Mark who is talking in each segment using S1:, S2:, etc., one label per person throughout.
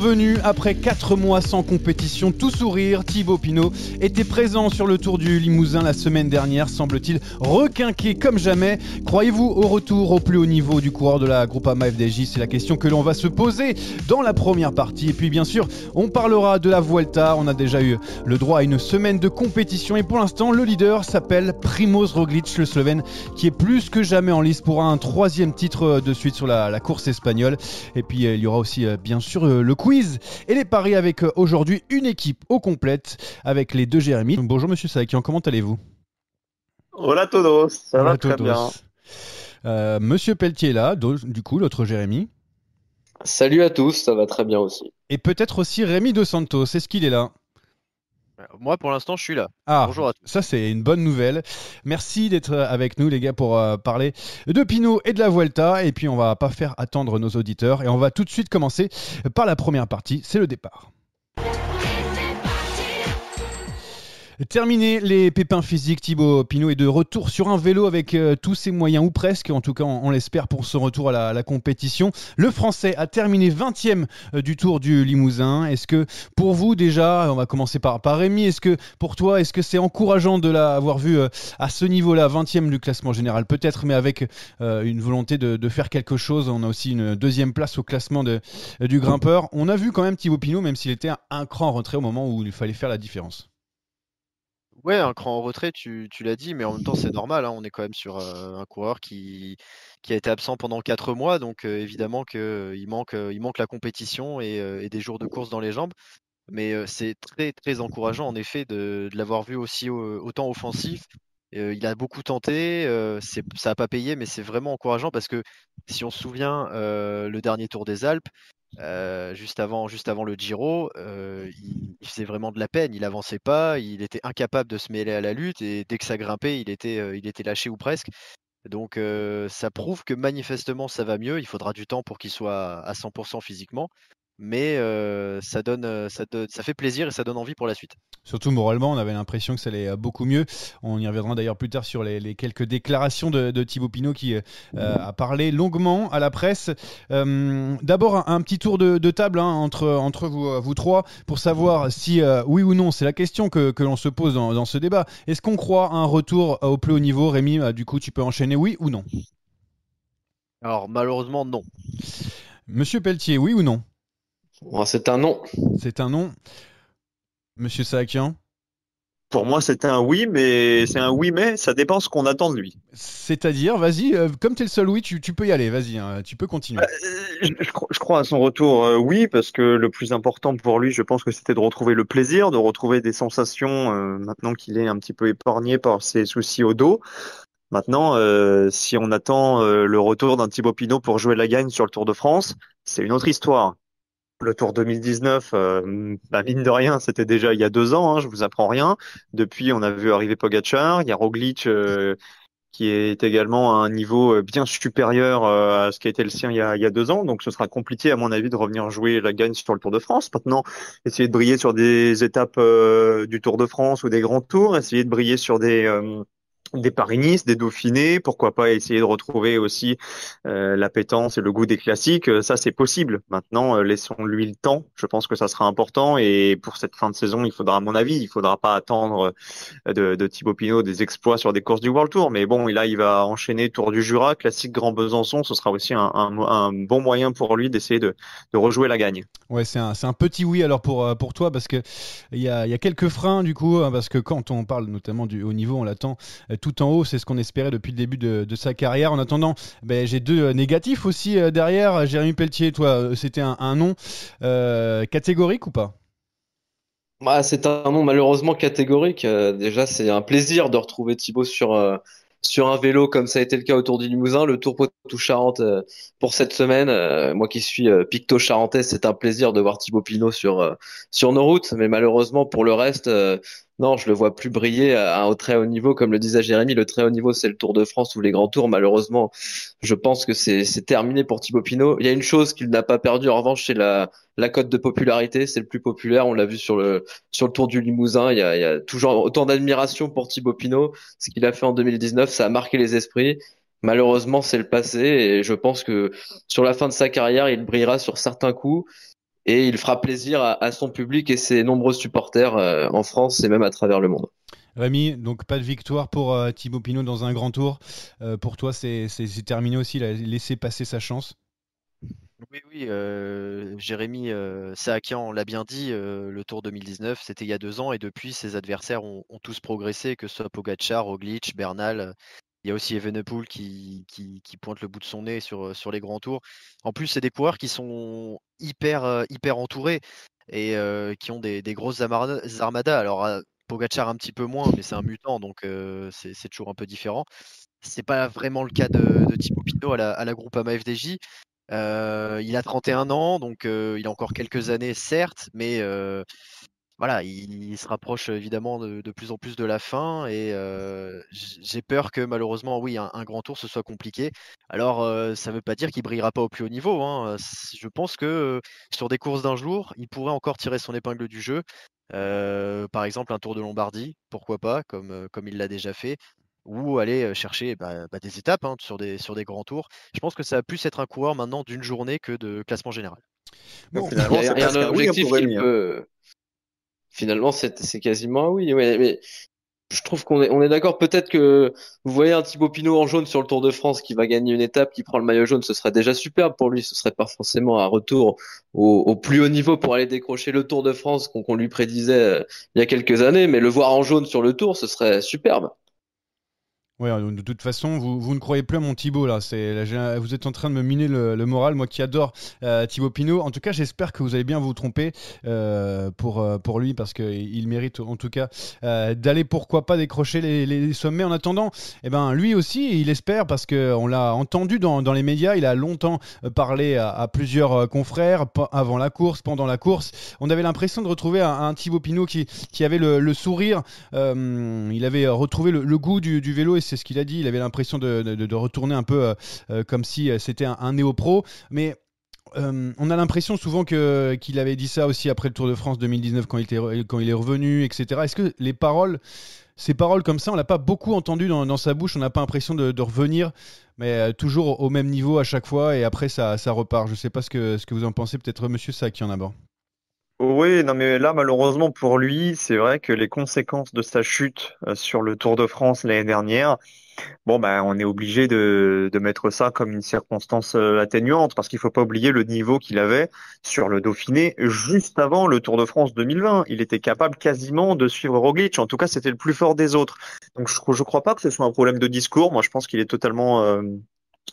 S1: revenu après 4 mois sans compétition, tout sourire. Thibaut Pinot était présent sur le Tour du Limousin la semaine dernière, semble-t-il requinqué comme jamais. Croyez-vous au retour au plus haut niveau du coureur de la Groupama FDJ? C'est la question que l'on va se poser dans la première partie. Et puis bien sûr, on parlera de la Vuelta. On a déjà eu le droit à une semaine de compétition et pour l'instant, le leader s'appelle Primož Roglič, le Slovène, qui est plus que jamais en lice pour un 3e titre de suite sur la course espagnole. Et puis il y aura aussi bien sûr le quiz et les paris avec aujourd'hui une équipe au complète avec les deux Jérémy. Bonjour Monsieur Sakian, comment allez-vous?
S2: Hola todos, ça
S1: Hola
S2: va très
S1: todos.
S2: bien.
S1: Monsieur Pelletier est là, du coup l'autre Jérémy.
S3: Salut à tous, ça va très bien aussi.
S1: Et peut-être aussi Rémi Dos Santos, est-ce qu'il est là?
S4: Moi, pour l'instant, je suis là.
S1: Ah,
S4: Bonjour à tous.
S1: ça c'est une bonne nouvelle. Merci d'être avec nous les gars pour parler de Pinot et de la Vuelta. Et puis on va pas faire attendre nos auditeurs et on va tout de suite commencer par la première partie, c'est le départ. Terminé les pépins physiques, Thibaut Pinot est de retour sur un vélo avec tous ses moyens, ou presque, en tout cas on l'espère pour son retour à la compétition. Le Français a terminé 20e du Tour du Limousin. Est-ce que pour vous déjà, on va commencer par Rémi, est-ce que pour toi, est-ce que c'est encourageant de l'avoir vu à ce niveau-là, 20e du classement général peut-être, mais avec une volonté de faire quelque chose? On a aussi une 2e place au classement du grimpeur. On a vu quand même Thibaut Pinot, même s'il était un cran en retrait au moment où il fallait faire la différence.
S4: Ouais, un cran en retrait, tu l'as dit, mais en même temps, c'est normal, hein. On est quand même sur un coureur qui a été absent pendant 4 mois, donc évidemment qu'il manque la compétition et des jours de course dans les jambes. Mais c'est très, très encourageant, en effet, de l'avoir vu aussi autant offensif. Il a beaucoup tenté, ça n'a pas payé, mais c'est vraiment encourageant parce que si on se souvient, le dernier Tour des Alpes, juste avant le Giro, il faisait vraiment de la peine. Il avançait pas, il était incapable de se mêler à la lutte et dès que ça grimpait, il était lâché ou presque. Donc ça prouve que manifestement ça va mieux. Il faudra du temps pour qu'il soit à 100% physiquement, mais ça fait plaisir et ça donne envie pour la suite.
S1: Surtout moralement, on avait l'impression que ça allait beaucoup mieux. On y reviendra d'ailleurs plus tard sur les quelques déclarations de Thibaut Pinot qui a parlé longuement à la presse. D'abord, un petit tour de table entre vous trois pour savoir si oui ou non, c'est la question que l'on se pose dans ce débat. Est-ce qu'on croit à un retour au plus haut niveau? Rémi, du coup, tu peux enchaîner, oui ou non?
S4: Alors malheureusement non.
S1: Monsieur Pelletier, oui ou non?
S3: Bon, c'est un non.
S1: C'est un non. Monsieur Sakian?
S2: Pour moi, c'est un oui, mais c'est un oui, mais ça dépend ce qu'on attend de lui.
S1: C'est-à-dire, vas-y, comme tu es le seul oui, tu peux y aller, vas-y, hein, tu peux continuer.
S2: Je crois à son retour, oui, parce que le plus important pour lui, je pense que c'était de retrouver le plaisir, de retrouver des sensations, maintenant qu'il est un petit peu épargné par ses soucis au dos. Maintenant, si on attend le retour d'un Thibaut Pinot pour jouer la gagne sur le Tour de France, c'est une autre histoire. Le Tour 2019, mine de rien, c'était déjà il y a 2 ans, hein, je vous apprends rien. Depuis, on a vu arriver Pogačar, il y a Roglič qui est également à un niveau bien supérieur à ce qui a été le sien il y a 2 ans. Donc ce sera compliqué, à mon avis, de revenir jouer la gagne sur le Tour de France. Maintenant, essayer de briller sur des étapes du Tour de France ou des grands tours, essayer de briller sur des Paris-Nice, des Dauphinés, pourquoi pas essayer de retrouver aussi l'appétence et le goût des classiques, ça c'est possible. Maintenant, laissons-lui le temps, je pense que ça sera important et pour cette fin de saison, il faudra, à mon avis, il faudra pas attendre de Thibaut Pinot des exploits sur des courses du World Tour, mais bon, là il va enchaîner Tour du Jura, classique Grand Besançon, ce sera aussi un bon moyen pour lui d'essayer de rejouer la gagne.
S1: Ouais, c'est un petit oui alors pour toi parce que il y a quelques freins du coup, hein, parce que quand on parle notamment du haut niveau, on l'attend tout en haut, c'est ce qu'on espérait depuis le début de sa carrière. En attendant, j'ai 2 négatifs aussi derrière. Jérémy Pelletier, toi, c'était un non catégorique ou pas?
S3: Bah, c'est un non malheureusement catégorique. Déjà, c'est un plaisir de retrouver Thibaut sur un vélo comme ça a été le cas autour du Limousin, le Tour Poitou-Charentes pour cette semaine. Moi qui suis picto-charentais, c'est un plaisir de voir Thibaut Pinot sur nos routes. Mais malheureusement pour le reste, non, je le vois plus briller au très haut niveau. Comme le disait Jérémy, le très haut niveau, c'est le Tour de France ou les grands tours. Malheureusement, je pense que c'est terminé pour Thibaut Pinot. Il y a une chose qu'il n'a pas perdue, en revanche, c'est la cote de popularité. C'est le plus populaire. On l'a vu sur le Tour du Limousin. Il y a toujours autant d'admiration pour Thibaut Pinot. Ce qu'il a fait en 2019, ça a marqué les esprits. Malheureusement, c'est le passé et je pense que sur la fin de sa carrière, il brillera sur certains coups. et il fera plaisir à son public et ses nombreux supporters en France et même à travers le monde.
S1: Rémi, donc pas de victoire pour Thibaut Pinot dans un grand tour. Pour toi, c'est terminé aussi, il a laissé passer sa chance.
S4: Oui, Jérémy Saakian l'a bien dit, le Tour 2019, c'était il y a 2 ans et depuis, ses adversaires ont tous progressé, que ce soit Pogačar, Roglič, Bernal. Il y a aussi Evenepoel qui pointe le bout de son nez sur les grands tours. En plus, c'est des coureurs qui sont hyper entourés et qui ont des grosses armadas. Alors, Pogačar un petit peu moins, mais c'est un mutant, donc c'est toujours un peu différent. C'est pas vraiment le cas de Thibaut Pinot à la Groupama FDJ. Il a 31 ans, donc il a encore quelques années, certes, mais voilà, il se rapproche évidemment de plus en plus de la fin et j'ai peur que malheureusement, oui, un grand tour, ce soit compliqué. Alors, ça ne veut pas dire qu'il brillera pas au plus haut niveau, hein. Je pense que sur des courses d'un jour, il pourrait encore tirer son épingle du jeu. Par exemple, un Tour de Lombardie, pourquoi pas, comme il l'a déjà fait. Ou aller chercher des étapes hein, sur des grands tours. Je pense que ça va plus être un coureur maintenant d'une journée que de classement général.
S2: Donc,
S1: Bon,
S2: finalement,
S3: Il y
S2: c'est
S3: a
S2: presque
S3: un
S2: un oui
S3: objectif
S2: pour
S3: qu'il
S2: Rémi.
S3: peut. Finalement, c'est quasiment un oui. Ouais, mais je trouve on est d'accord. Peut-être que vous voyez un Thibaut Pinot en jaune sur le Tour de France qui va gagner une étape, qui prend le maillot jaune, ce serait déjà superbe pour lui. Ce serait pas forcément un retour au plus haut niveau pour aller décrocher le Tour de France qu'on lui prédisait il y a quelques années. Mais le voir en jaune sur le Tour, ce serait superbe.
S1: ouais, de toute façon, vous ne croyez plus à mon Thibaut là. Vous êtes en train de me miner le moral, moi qui adore Thibaut Pinot. En tout cas, j'espère que vous allez bien vous tromper pour lui parce qu'il mérite en tout cas d'aller pourquoi pas décrocher les sommets. En attendant, eh ben lui aussi, il espère parce qu'on l'a entendu dans les médias. Il a longtemps parlé à plusieurs confrères avant la course, pendant la course. On avait l'impression de retrouver un Thibaut Pinot qui avait le sourire. Il avait retrouvé le goût du vélo et c'est ce qu'il a dit. Il avait l'impression de retourner un peu comme si c'était un néo-pro. Mais on a l'impression souvent qu'il avait dit ça aussi après le Tour de France 2019 quand il est revenu, etc. Est-ce que ces paroles comme ça, on l'a pas beaucoup entendu dans sa bouche. On n'a pas l'impression de revenir, mais toujours au même niveau à chaque fois et après ça repart. Je sais pas ce que vous en pensez. Peut-être Monsieur Sakian d'abord.
S2: Oui, non, mais là, malheureusement pour lui, c'est vrai que les conséquences de sa chute sur le Tour de France l'année dernière, bon, ben, on est obligé de mettre ça comme une circonstance atténuante parce qu'il faut pas oublier le niveau qu'il avait sur le Dauphiné juste avant le Tour de France 2020. Il était capable quasiment de suivre Roglic. En tout cas, c'était le plus fort des autres. Donc, je crois pas que ce soit un problème de discours. Moi, je pense qu'il est totalement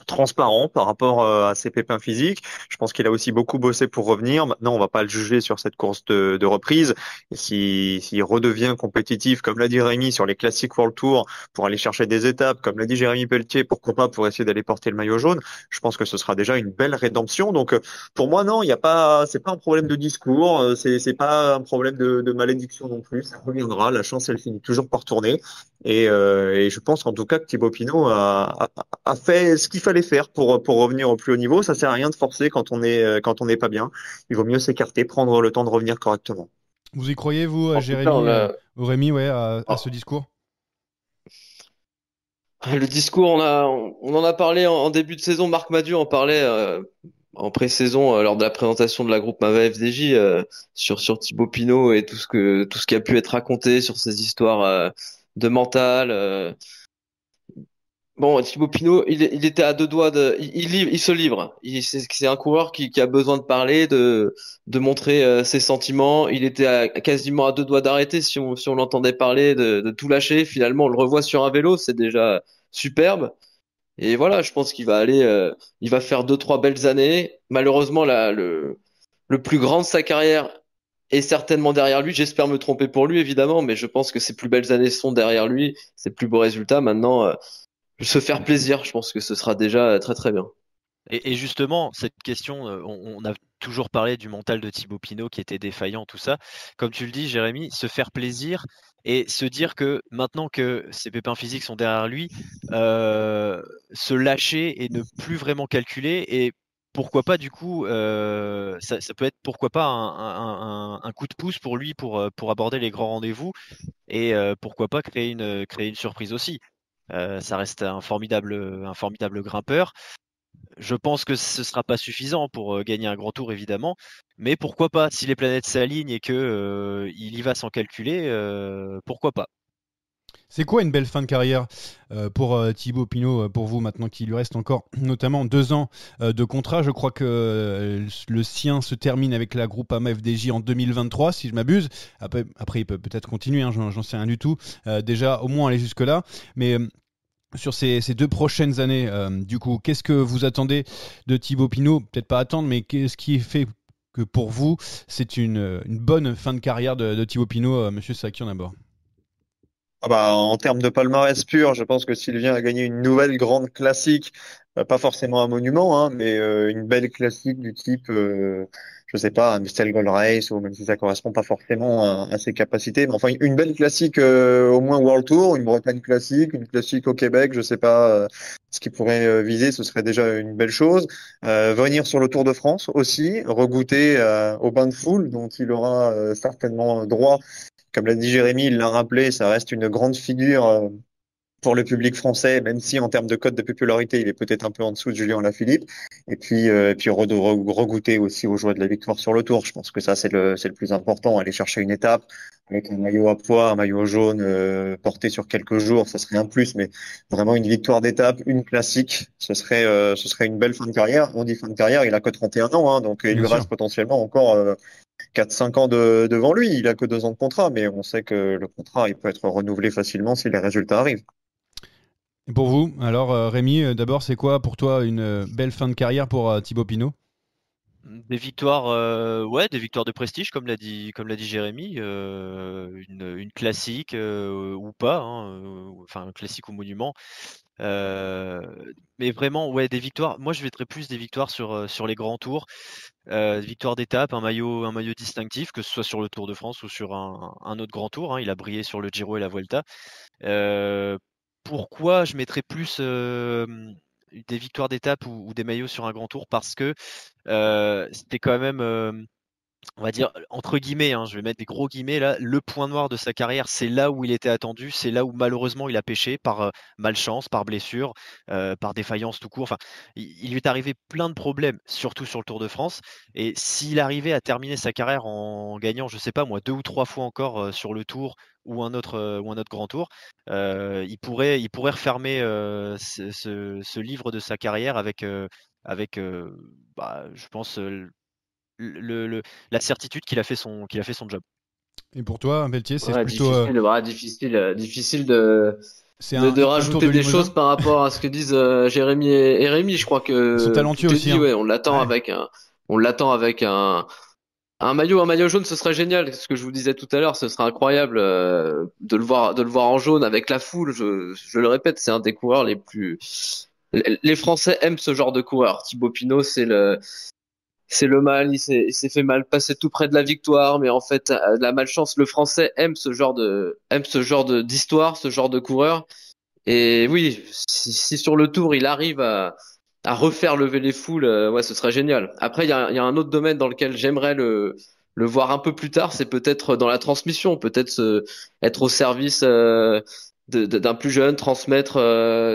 S2: transparent par rapport à ses pépins physiques. Je pense qu'il a aussi beaucoup bossé pour revenir. Maintenant, on va pas le juger sur cette course de reprise. Et s'il redevient compétitif, comme l'a dit Rémi, sur les classiques World Tour, pour aller chercher des étapes, comme l'a dit Jérémy Pelletier, pourquoi pas pour essayer d'aller porter le maillot jaune, je pense que ce sera déjà une belle rédemption. Donc, pour moi, non, il y a pas, c'est pas un problème de discours, c'est pas un problème de malédiction non plus. Ça reviendra. La chance, elle finit toujours par tourner. Et je pense en tout cas que Thibaut Pinot a fait ce qu'il fallait faire pour revenir au plus haut niveau. Ça sert à rien de forcer quand on n'est pas bien. Il vaut mieux s'écarter, prendre le temps de revenir correctement.
S1: Vous y croyez, vous,
S3: En tout cas,
S1: Jérémy, ou Rémi, ouais, à ce discours?
S3: le discours, on en a parlé en début de saison. Marc Madieu en parlait en pré-saison lors de la présentation de la groupe Mava FDJ sur Thibaut Pinot et tout ce qui a pu être raconté sur ces histoires de mental. Bon, Thibaut Pinot, il était à 2 doigts il se livre. C'est un coureur qui a besoin de parler, de montrer ses sentiments. Il était quasiment à 2 doigts d'arrêter si on l'entendait parler, de tout lâcher. Finalement, on le revoit sur un vélo, c'est déjà superbe. Et voilà, je pense qu'il va aller, il va faire 2, 3 belles années. Malheureusement, le plus grand de sa carrière est certainement derrière lui. J'espère me tromper pour lui, évidemment, mais je pense que ses plus belles années sont derrière lui, ses plus beaux résultats. Maintenant, se faire plaisir, je pense que ce sera déjà très très bien.
S4: Et justement, cette question, on a toujours parlé du mental de Thibaut Pinot qui était défaillant, tout ça. Comme tu le dis, Jérémy, se faire plaisir et se dire que maintenant que ses pépins physiques sont derrière lui, se lâcher et ne plus vraiment calculer. Et pourquoi pas, du coup, ça peut être pourquoi pas un coup de pouce pour lui pour aborder les grands rendez-vous et pourquoi pas créer une surprise aussi. Ça reste un formidable grimpeur. Je pense que ce sera pas suffisant pour gagner un grand tour, évidemment, mais pourquoi pas? Si les planètes s'alignent et que il y va sans calculer, pourquoi pas?
S1: C'est quoi une belle fin de carrière pour Thibaut Pinot, pour vous, maintenant qu'il lui reste encore notamment 2 ans de contrat? Je crois que le sien se termine avec la Groupama FDJ en 2023, si je m'abuse. Après, il peut peut-être continuer, hein, j'en sais rien du tout. Déjà, au moins aller jusque-là. Mais sur ces 2 prochaines années, du coup, qu'est-ce que vous attendez de Thibaut Pinot? Peut-être pas attendre, mais qu'est-ce qui fait que pour vous, c'est une bonne fin de carrière de Thibaut Pinot, Monsieur Sakian d'abord?
S2: Ah bah, en termes de palmarès pur, je pense que s'il vient à gagner une nouvelle grande classique, pas forcément un monument, hein, mais une belle classique du type, je sais pas, un Amstel Gold Race, ou même si ça correspond pas forcément à ses capacités, mais enfin une belle classique au moins World Tour, une Bretagne classique, une classique au Québec, je sais pas ce qu'il pourrait viser, ce serait déjà une belle chose. Venir sur le Tour de France aussi, regoûter au bain de foule dont il aura certainement droit. Comme l'a dit Jérémy, il l'a rappelé, ça reste une grande figure pour le public français, même si en termes de cote de popularité, il est peut-être un peu en dessous de Julien Lafilippe. Et puis regoûter aussi aux joies de la victoire sur le Tour. Je pense que ça, c'est le plus important. Aller chercher une étape avec un maillot à pois, un maillot jaune porté sur quelques jours, ça serait un plus. Mais vraiment une victoire d'étape, une classique, ce serait une belle fin de carrière. On dit fin de carrière, il a que 31 ans, hein, donc il
S1: Bien
S2: lui
S1: sûr.
S2: reste potentiellement encore 4-5 ans devant lui. Il a que 2 ans de contrat, mais on sait que le contrat, il peut être renouvelé facilement si les résultats arrivent.
S1: Et pour vous, alors Rémi, d'abord, c'est quoi pour toi une belle fin de carrière pour Thibaut Pinot?
S4: Des victoires, ouais, des victoires de prestige, comme l'a dit Jérémy, une classique ou pas, hein, enfin classique ou monument. Euh, mais vraiment, ouais, des victoires. Moi, je mettrais plus des victoires sur les grands tours, des victoires d'étape, un maillot distinctif, que ce soit sur le Tour de France ou sur un autre grand tour, hein. Il a brillé sur le Giro et la Vuelta. Euh, Pourquoi je mettrais plus des victoires d'étape ou des maillots sur un grand tour? Parce que c'était quand même, on va dire, entre guillemets, hein, je vais mettre des gros guillemets là, le point noir de sa carrière, c'est là où il était attendu, c'est là où malheureusement il a pêché par malchance, par blessure, par défaillance tout court. Enfin, il lui est arrivé plein de problèmes, surtout sur le Tour de France. Et s'il arrivait à terminer sa carrière en gagnant, je sais pas moi, 2 ou 3 fois encore sur le Tour ou un autre grand tour, il pourrait refermer ce livre de sa carrière avec je pense, le la certitude qu'il a fait son job.
S1: Et pour toi, Pelletier, c'est
S3: Ouais,
S1: plutôt
S3: difficile de
S1: un Tour de
S3: rajouter des choses
S1: Limousin?
S3: par rapport à ce que disent Jérémy et Rémi. Je crois
S1: Ils sont
S3: que
S1: talentueux
S3: tout est
S1: aussi,
S3: dit.
S1: hein.
S3: Ouais,
S1: Ouais.
S3: on l'attend avec un maillot jaune. Ce serait génial. Ce que je vous disais tout à l'heure, ce serait incroyable de le voir en jaune avec la foule. Je le répète, c'est un des coureurs les plus. Les Français aiment ce genre de coureur. Thibaut Pinot, c'est le mal, il s'est fait mal passer tout près de la victoire, mais en fait, la malchance, le français aime ce genre d'histoire, ce genre de coureur. Et oui, si sur le tour, il arrive à refaire lever les foules, ouais, ce serait génial. Après, il y a un autre domaine dans lequel j'aimerais le voir un peu plus tard, c'est peut-être dans la transmission, peut-être être au service, d'un plus jeune, transmettre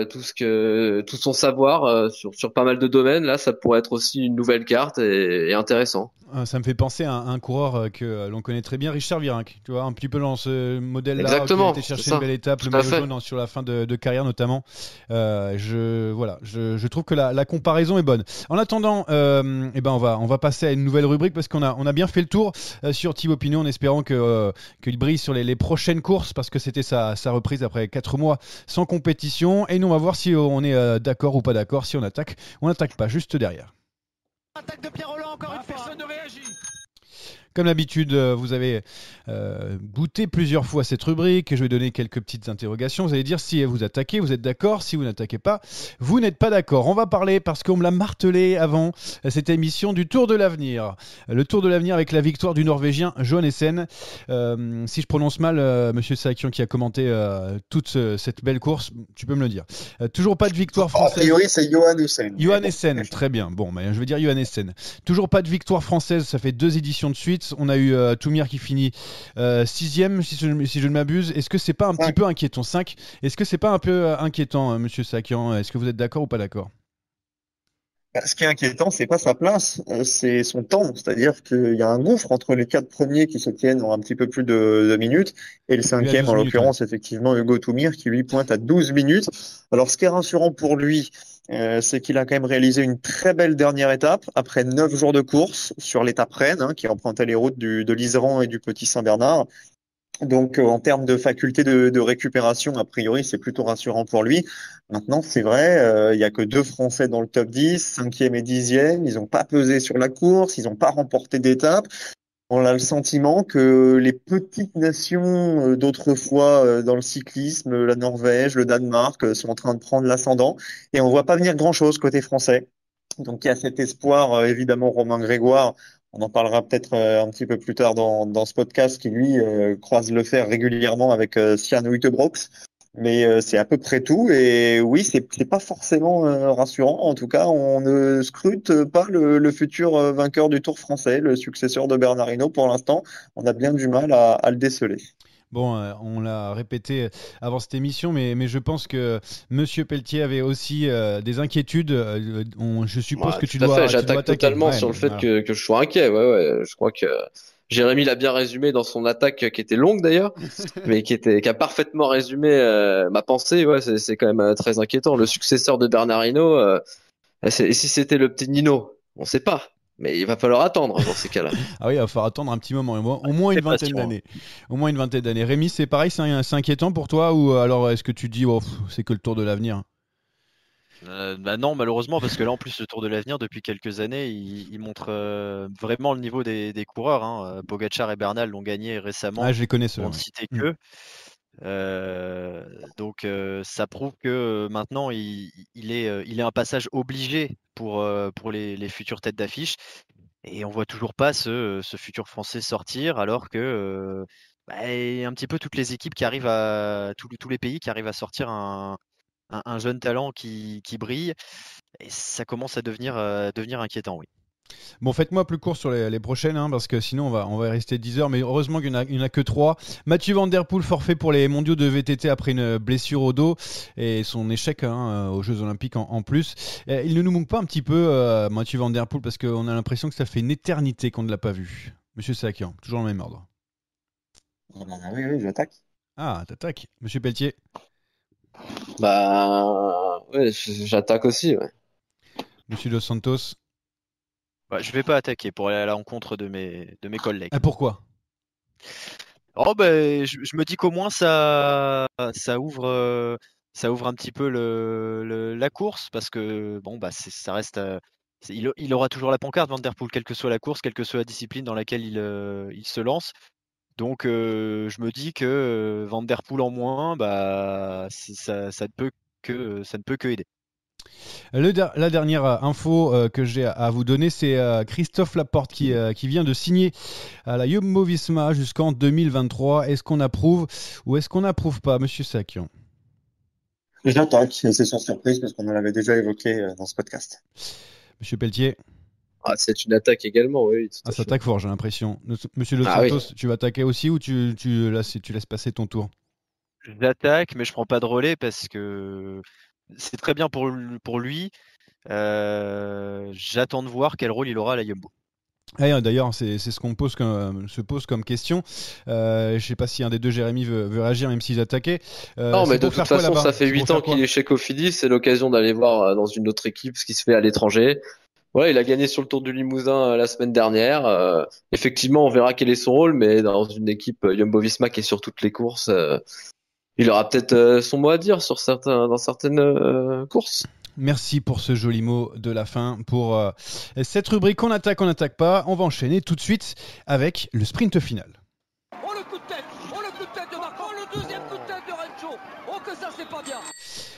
S3: tout son savoir sur pas mal de domaines. Là, ça pourrait être aussi une nouvelle carte et intéressant.
S1: Ça me fait penser à un coureur que l'on connaît très bien, Richard Virenque. Tu vois, un petit peu dans ce modèle-là, qui a
S3: Exactement,
S1: été
S3: c'est
S1: chercher une
S3: ça,
S1: belle étape, le
S3: tout à
S1: maillot
S3: fait.
S1: jaune sur la fin de carrière notamment. Je trouve que la comparaison est bonne. En attendant, on va passer à une nouvelle rubrique parce qu'on a bien fait le tour sur Thibaut Pinot en espérant qu'il brille sur les prochaines courses parce que c'était sa reprise après 4 mois sans compétition. Et nous, on va voir si on est d'accord ou pas d'accord, si on attaque ou on n'attaque pas, juste derrière. Attaque de Pierre Rolland, encore une fois. Personne ne réagit. Comme d'habitude, vous avez goûté plusieurs fois cette rubrique. Je vais donner quelques petites interrogations. Vous allez dire si vous attaquez, vous êtes d'accord. Si vous n'attaquez pas, vous n'êtes pas d'accord. On va parler, parce qu'on me l'a martelé avant cette émission, du Tour de l'Avenir. Le Tour de l'Avenir avec la victoire du Norvégien Johannessen. Si je prononce mal, Monsieur Sakian qui a commenté toute cette belle course, tu peux me le dire. Toujours pas de victoire
S2: A
S1: française.
S2: priori, c'est Johannessen.
S1: Johannessen, très bien. Bon, je vais dire Johannessen. Toujours pas de victoire française, ça fait 2 éditions de suite. On a eu Toumir qui finit 6e, si je ne m'abuse. Est-ce que c'est pas un petit peu inquiétant? 5. Est-ce que c'est pas un peu inquiétant, Monsieur Sakian? Est-ce que vous êtes d'accord ou pas d'accord?
S2: Ce qui est inquiétant, c'est pas sa place, c'est son temps. C'est-à-dire qu'il y a un gouffre entre les 4 premiers qui se tiennent en un petit peu plus de minutes et le
S1: Lui à
S2: 5e,
S1: 12
S2: en
S1: minutes. Ouais.
S2: l'occurrence, effectivement, Hugo Toumir, qui lui pointe à 12 minutes. Alors, ce qui est rassurant pour lui, c'est qu'il a quand même réalisé une très belle dernière étape après 9 jours de course sur l'étape Rennes, hein, qui empruntait les routes de l'Iseran et du Petit Saint-Bernard. Donc, en termes de faculté de récupération, a priori, c'est plutôt rassurant pour lui. Maintenant, c'est vrai, il y a que 2 Français dans le top 10, 5e et 10e. Ils n'ont pas pesé sur la course, ils n'ont pas remporté d'étape. On a le sentiment que les petites nations d'autrefois dans le cyclisme, la Norvège, le Danemark, sont en train de prendre l'ascendant. Et on voit pas venir grand-chose côté français. Donc il y a cet espoir, évidemment, Romain Grégoire. On en parlera peut-être un petit peu plus tard dans ce podcast, qui lui croise le fer régulièrement avec Sian Uijtebroeks. Mais c'est à peu près tout. Et oui, c'est pas forcément rassurant. En tout cas, on ne scrute pas le futur vainqueur du Tour français, le successeur de Bernard Hinault. Pour l'instant, on a bien du mal à le déceler.
S1: Bon, on l'a répété avant cette émission, mais je pense que Monsieur Pelletier avait aussi des inquiétudes. Je suppose que tu
S3: tout à
S1: dois,
S3: fait.
S1: tu dois
S3: J'attaque
S1: attaquer.
S3: totalement
S1: Ouais,
S3: sur le fait
S1: voilà.
S3: que je sois inquiet. Ouais. Je crois que Jérémy l'a bien résumé dans son attaque, qui était longue d'ailleurs, mais qui a parfaitement résumé ma pensée. Ouais, c'est quand même très inquiétant. Le successeur de Bernard Hinault, et si c'était le petit Nino, on sait pas. Mais il va falloir attendre dans ces cas-là.
S1: Ah oui, il va falloir attendre un petit moment, au moins une
S4: C'est
S1: vingtaine
S4: patient.
S1: d'années. Au moins une vingtaine d'années. Rémi, c'est pareil, c'est inquiétant pour toi, ou alors est-ce que tu te dis, oh, c'est que le tour de l'avenir?
S4: Bah non, malheureusement, parce que là, en plus, le Tour de l'Avenir, depuis quelques années, il montre vraiment le niveau des coureurs, hein. Pogacar et Bernal l'ont gagné récemment,
S1: Ah, je les connais ceux-là.
S4: pour ne
S1: Ouais.
S4: citer que. Donc, ça prouve que maintenant, il est un passage obligé pour les futures têtes d'affiche. Et on voit toujours pas ce futur Français sortir, alors que il y a un petit peu toutes les équipes qui arrivent tous les pays qui arrivent à sortir un jeune talent qui brille. Et ça commence à devenir inquiétant, oui.
S1: Bon, faites-moi plus court sur les prochaines, hein, parce que sinon on va y rester 10 heures, mais heureusement qu'il n'y en a que 3. Mathieu Van Der Poel, forfait pour les mondiaux de VTT après une blessure au dos et son échec aux Jeux Olympiques en plus. Il ne nous manque pas un petit peu, Mathieu Van Der Poel, parce qu'on a l'impression que ça fait une éternité qu'on ne l'a pas vu. Monsieur Sakian, toujours dans le même ordre.
S2: Oui, j'attaque.
S1: Ah, t'attaques. Monsieur Pelletier.
S3: Bah, ouais, j'attaque aussi. Ouais.
S1: Monsieur Dos Santos.
S4: Je vais pas attaquer pour aller à l'encontre de mes collègues.
S1: Ah, pourquoi?
S4: Oh je me dis qu'au moins ça ouvre un petit peu la course, parce que bon ça reste il aura toujours la pancarte, Van Der Poel, quelle que soit la course, quelle que soit la discipline dans laquelle il se lance. Donc je me dis que Van Der Poel en moins, ça ne peut que aider.
S1: La dernière info que j'ai à vous donner, c'est Christophe Laporte qui vient de signer à la Jumbo-Visma jusqu'en 2023. Est-ce qu'on approuve ou est-ce qu'on n'approuve pas, Monsieur Sakian?
S2: J'attaque, c'est sans surprise parce qu'on en avait déjà évoqué dans ce podcast.
S1: Monsieur Pelletier?
S3: Ah, c'est une attaque également, oui.
S1: Ah, ça attaque fort, j'ai l'impression. Monsieur Dos
S3: Ah,
S1: Santos,
S3: oui.
S1: tu vas attaquer aussi ou tu laisses passer ton tour?
S4: J'attaque, mais je prends pas de relais parce que c'est très bien pour lui. J'attends de voir quel rôle il aura à la Jumbo.
S1: D'ailleurs, c'est ce qu'on se pose comme question. Je sais pas si un des deux, Jérémy, veut réagir, même s'ils attaquaient.
S3: Non, mais de toute façon, ça fait 8 ans qu'il
S1: est
S3: est chez Cofidis. C'est l'occasion d'aller voir dans une autre équipe ce qui se fait à l'étranger. Voilà, il a gagné sur le Tour du Limousin la semaine dernière. Effectivement, on verra quel est son rôle, mais dans une équipe Jumbo-Visma qui est sur toutes les courses, il aura peut-être son mot à dire dans certaines courses.
S1: Merci pour ce joli mot de la fin. Pour cette rubrique on n'attaque pas, on va enchaîner tout de suite avec le sprint final.
S5: Oh le coup de tête de Marco, le deuxième coup de tête de Rencho. Oh que ça c'est pas bien.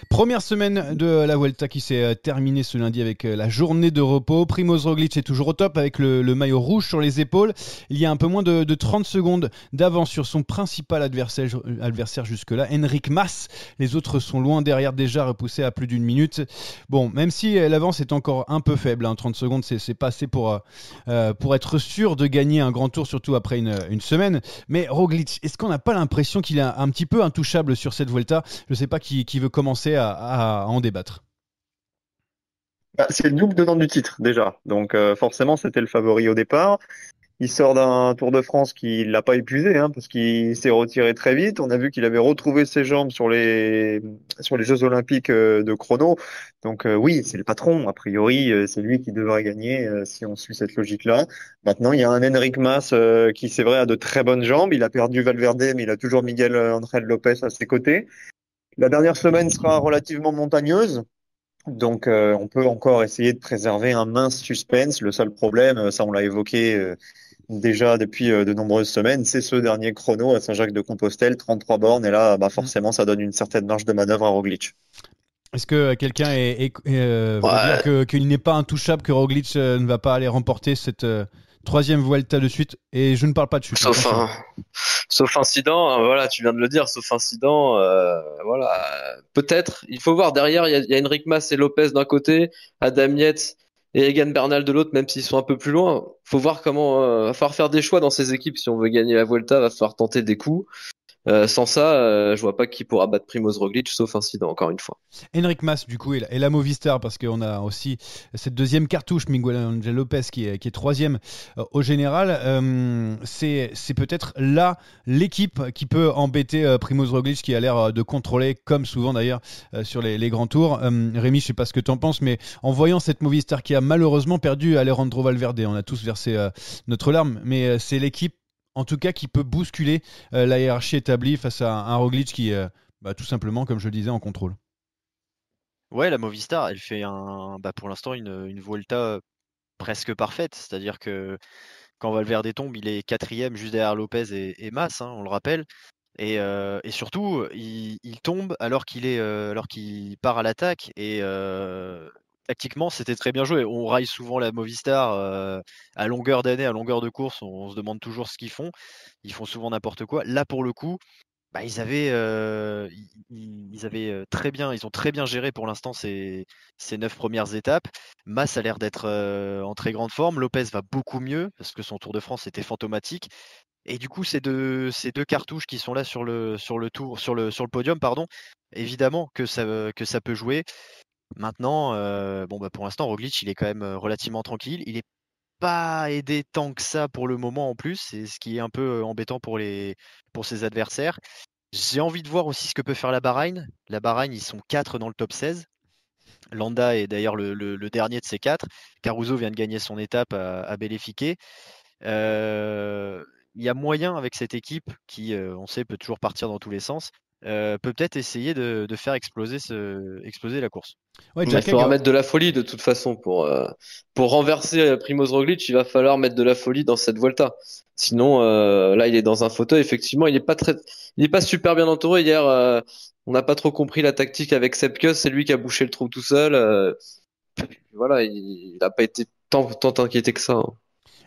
S1: Première semaine de la Vuelta qui s'est terminée ce lundi avec la journée de repos. Primoz Roglic est toujours au top avec le maillot rouge sur les épaules. Il y a un peu moins de 30 secondes d'avance sur son principal adversaire jusque-là, Enric Mas. Les autres sont loin derrière, déjà repoussés à plus d'une minute. Bon, même si l'avance est encore un peu faible, 30 secondes c'est pas assez pour être sûr de gagner un grand tour, surtout après une semaine. Mais Roglic, est-ce qu'on n'a pas l'impression qu'il est un petit peu intouchable sur cette Vuelta? Je ne sais pas qui veut commencer à en débattre.
S2: Bah, c'est le double tenant du titre déjà, donc forcément c'était le favori au départ. Il sort d'un Tour de France qui l'a pas épuisé, hein, parce qu'il s'est retiré très vite. On a vu qu'il avait retrouvé ses jambes sur les Jeux Olympiques de chrono. Donc oui, c'est le patron. A priori, c'est lui qui devrait gagner si on suit cette logique-là. Maintenant, il y a un Enric Mas qui, c'est vrai, a de très bonnes jambes. Il a perdu Valverde, mais il a toujours Miguel Ángel Lopez à ses côtés. La dernière semaine sera relativement montagneuse. Donc, on peut encore essayer de préserver un mince suspense. Le seul problème, ça on l'a évoqué déjà depuis de nombreuses semaines, c'est ce dernier chrono à Saint-Jacques-de-Compostelle, 33 bornes, et là, bah,
S1: Mm.
S2: forcément, ça donne une certaine marge de manœuvre à Roglic.
S1: Est-ce que quelqu'un va dire
S3: Ouais,
S1: qu'il n'est pas intouchable, que Roglic ne va pas aller remporter cette troisième Vuelta de suite? Et je ne parle pas de chute,
S3: sauf
S1: attention.
S3: un, sauf incident, voilà, tu viens de le dire, sauf incident, voilà, peut-être. Il faut voir derrière, il y a Enric Mas et Lopez d'un côté, Adam Yates et Egan Bernal de l'autre, même s'ils sont un peu plus loin. Faut voir comment, va falloir faire des choix dans ces équipes si on veut gagner la Vuelta, va falloir tenter des coups. Sans ça, je vois pas qui pourra battre Primoz Roglic, sauf incident, encore une fois.
S1: Enric Mas, du coup, et la Movistar, parce qu'on a aussi cette deuxième cartouche, Miguel Angel Lopez, qui est troisième au général. C'est peut-être là l'équipe qui peut embêter Primoz Roglic, qui a l'air de contrôler, comme souvent d'ailleurs, sur les grands tours. Rémi, je sais pas ce que tu en penses, mais en voyant cette Movistar qui a malheureusement perdu Alejandro Valverde, on a tous versé notre larme, mais c'est l'équipe, en tout cas, qui peut bousculer la hiérarchie établie face à un Roglic qui, tout simplement, comme je le disais, en contrôle.
S4: Ouais, la Movistar, elle fait pour l'instant une Vuelta presque parfaite. C'est-à-dire que quand Valverde tombe, il est quatrième juste derrière Lopez et Mas, hein, on le rappelle. Et surtout, il tombe alors qu'il part à l'attaque. Et tactiquement, c'était très bien joué. On raille souvent la Movistar à longueur d'année, à longueur de course. On se demande toujours ce qu'ils font. Ils font souvent n'importe quoi. Là, pour le coup, ils ont très bien géré pour l'instant ces 9 premières étapes. Mas a l'air d'être en très grande forme. Lopez va beaucoup mieux parce que son Tour de France était fantomatique. Et du coup, ces deux cartouches qui sont là sur le podium, pardon, évidemment que ça peut jouer. Maintenant, pour l'instant, Roglic, il est quand même relativement tranquille. Il n'est pas aidé tant que ça pour le moment en plus. C'est ce qui est un peu embêtant pour ses adversaires. J'ai envie de voir aussi ce que peut faire la Bahreïn. La Bahreïn, ils sont 4 dans le top 16. Landa est d'ailleurs le dernier de ces 4. Caruso vient de gagner son étape à Belefique. Il y a moyen avec cette équipe qui, on sait, peut toujours partir dans tous les sens, peut-être essayer de faire exploser la course.
S1: Ouais,
S3: Il
S1: Jack
S3: faudra
S1: Haig,
S3: mettre de la folie de toute façon pour renverser Primoz Roglic. Il va falloir mettre de la folie dans cette Volta. Sinon, là, il est dans un fauteuil. Effectivement, il est pas super bien entouré. Hier, on n'a pas trop compris la tactique avec Sepkus. C'est lui qui a bouché le trou tout seul. Voilà, il n'a pas été tant inquiété que ça, hein.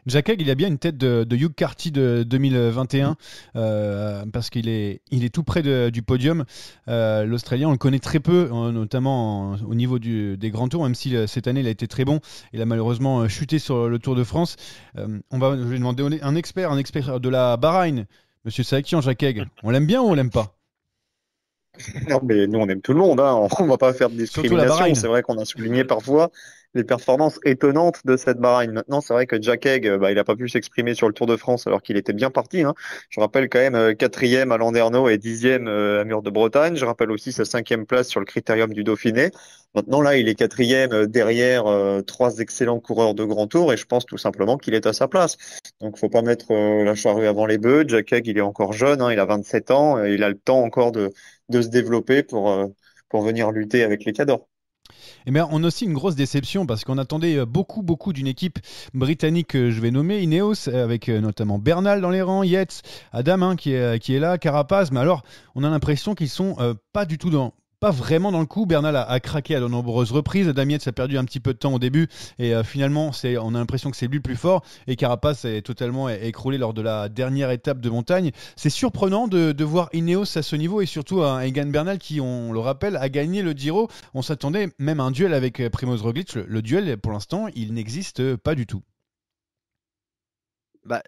S1: Jack Haig, il a bien une tête de Hugh Carty de 2021 parce qu'il est tout près du podium. L'Australien, on le connaît très peu, notamment au niveau des grands tours, même si cette année il a été très bon. Il a malheureusement chuté sur le Tour de France. Je vais demander un expert de la Bahreïn, Monsieur Sakian, Jack Haig. On l'aime bien ou on l'aime pas?
S2: Non, mais nous, on aime tout le monde, hein. On va pas faire de
S1: Surtout la
S2: discrimination.
S1: Bahreïn.
S2: C'est vrai qu'on a souligné parfois les performances étonnantes de cette Bahreïn. Maintenant, c'est vrai que Jack Haig, bah, il a pas pu s'exprimer sur le Tour de France alors qu'il était bien parti, hein. Je rappelle quand même quatrième à Landerneau et dixième à Mur de Bretagne. Je rappelle aussi sa cinquième place sur le Critérium du Dauphiné. Maintenant, là, il est quatrième derrière trois excellents coureurs de grand tour et je pense tout simplement qu'il est à sa place. Donc, faut pas mettre la charrue avant les bœufs. Jack Haig, il est encore jeune, hein, il a 27 ans, il a le temps encore de se développer pour venir lutter avec les cadors.
S1: Eh bien, on a aussi une grosse déception parce qu'on attendait beaucoup d'une équipe britannique que je vais nommer Ineos, avec notamment Bernal dans les rangs, Yates, Adam hein, qui est là, Carapaz. Mais alors, on a l'impression qu'ils sont pas vraiment dans le coup. Bernal a craqué à de nombreuses reprises. Adam Yates a perdu un petit peu de temps au début et finalement, on a l'impression que c'est lui le plus fort. Et Carapaz est totalement écroulé lors de la dernière étape de montagne. C'est surprenant de voir Ineos à ce niveau et surtout un Egan Bernal qui, on le rappelle, a gagné le Giro. On s'attendait même à un duel avec Primoz Roglic. Le duel, pour l'instant, il n'existe pas du tout.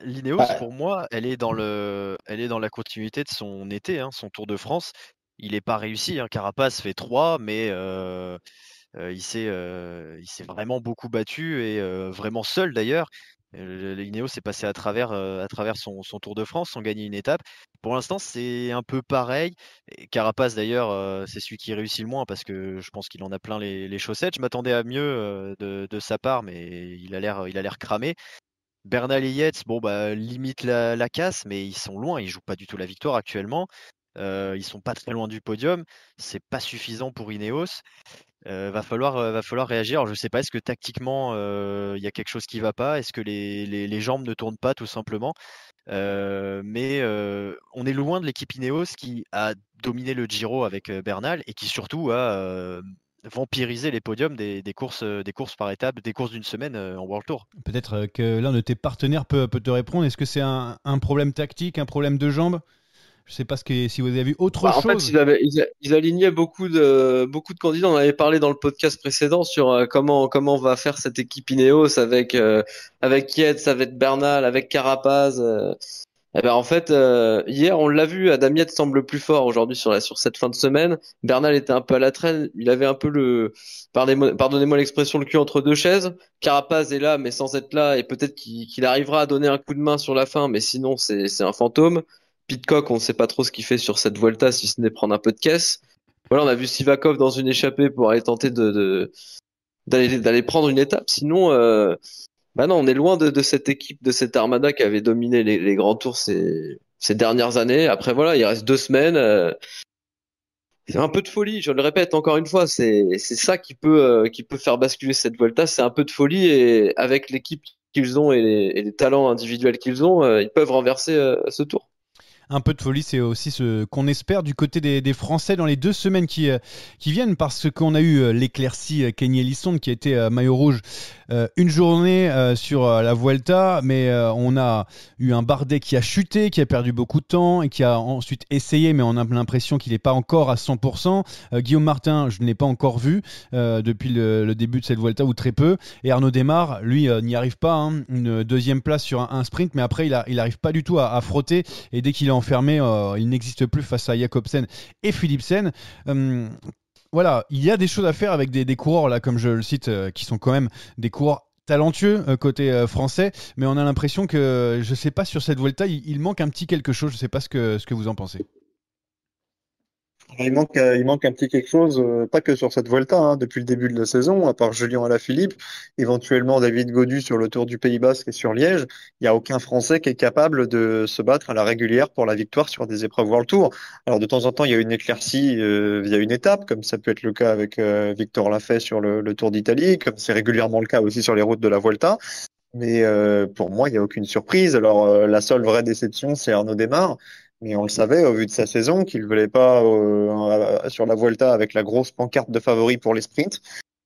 S4: L'Ineos, pour moi, elle est dans la continuité de son été, hein, son Tour de France. Il n'est pas réussi, hein. Carapaz fait 3, mais Il s'est vraiment beaucoup battu et vraiment seul d'ailleurs. Ineos est passé à travers son Tour de France sans gagner une étape. Pour l'instant, c'est un peu pareil. Et Carapace d'ailleurs, c'est celui qui réussit le moins parce que je pense qu'il en a plein les chaussettes. Je m'attendais à mieux de sa part, mais il a l'air cramé. Bernal et Yates, bon bah limite la casse, mais ils sont loin, ils jouent pas du tout la victoire actuellement. Ils sont pas très loin du podium, c'est pas suffisant pour Ineos. Va falloir réagir. Alors, je sais pas, est-ce que tactiquement il y a quelque chose qui va pas? Est-ce que les jambes ne tournent pas tout simplement? Mais on est loin de l'équipe Ineos qui a dominé le Giro avec Bernal et qui surtout a vampirisé les podiums des courses par étape, des courses d'une semaine en World Tour.
S1: Peut-être que l'un de tes partenaires peut te répondre. Est-ce que c'est un problème tactique, un problème de jambes? Je sais pas si vous avez vu autre
S3: En fait,
S1: chose.
S3: ils alignaient beaucoup de candidats. On avait parlé dans le podcast précédent sur comment va faire cette équipe Ineos avec Yates, avec Bernal, avec Carapaz. Eh ben en fait, hier on l'a vu, Adam Yates semble plus fort aujourd'hui sur cette fin de semaine. Bernal était un peu à la traîne, il avait un peu pardonnez-moi l'expression, le cul entre deux chaises. Carapaz est là, mais sans être là, et peut-être qu'il arrivera à donner un coup de main sur la fin, mais sinon c'est un fantôme. Pidcock, on ne sait pas trop ce qu'il fait sur cette Vuelta, si ce n'est prendre un peu de caisse. Voilà, on a vu Sivakov dans une échappée pour aller tenter d'aller prendre une étape. Sinon, bah non, on est loin de cette équipe, de cette armada qui avait dominé les grands tours ces dernières années. Après, voilà, il reste 2 semaines. C'est un peu de folie, je le répète encore une fois, c'est ça qui peut faire basculer cette Vuelta, c'est un peu de folie et avec l'équipe qu'ils ont et les talents individuels qu'ils ont, ils peuvent renverser ce tour.
S1: Un peu de folie, c'est aussi ce qu'on espère du côté des Français dans les 2 semaines qui viennent, parce qu'on a eu l'éclaircie Kenny Elissonde qui a été maillot rouge une journée sur la Vuelta, mais on a eu un Bardet qui a chuté, qui a perdu beaucoup de temps et qui a ensuite essayé, mais on a l'impression qu'il n'est pas encore à 100%. Guillaume Martin, je ne l'ai pas encore vu depuis le début de cette Vuelta, ou très peu. Et Arnaud Démare, lui, n'y arrive pas, hein. Une deuxième place sur un sprint, mais après, il n'arrive pas du tout à frotter. Et dès qu'il est enfermé, il n'existe plus face à Jacobsen et Philipsen. Voilà, il y a des choses à faire avec des coureurs, là, comme je le cite, qui sont quand même des coureurs talentueux côté français, mais on a l'impression que, je sais pas, sur cette Vuelta, il manque un petit quelque chose. Je sais pas ce que vous en pensez.
S2: Il manque un petit quelque chose, pas que sur cette Vuelta, hein, depuis le début de la saison, à part Julien Alaphilippe, éventuellement David Gaudu sur le Tour du Pays Basque et sur Liège, il n'y a aucun Français qui est capable de se battre à la régulière pour la victoire sur des épreuves World Tour. Alors de temps en temps, il y a une éclaircie via une étape, comme ça peut être le cas avec Victor Lafay sur le Tour d'Italie, comme c'est régulièrement le cas aussi sur les routes de la Vuelta. Mais pour moi, il n'y a aucune surprise. Alors la seule vraie déception, c'est Arnaud Démare. Mais on le savait au vu de sa saison qu'il ne voulait pas sur la Vuelta avec la grosse pancarte de favori pour les sprints.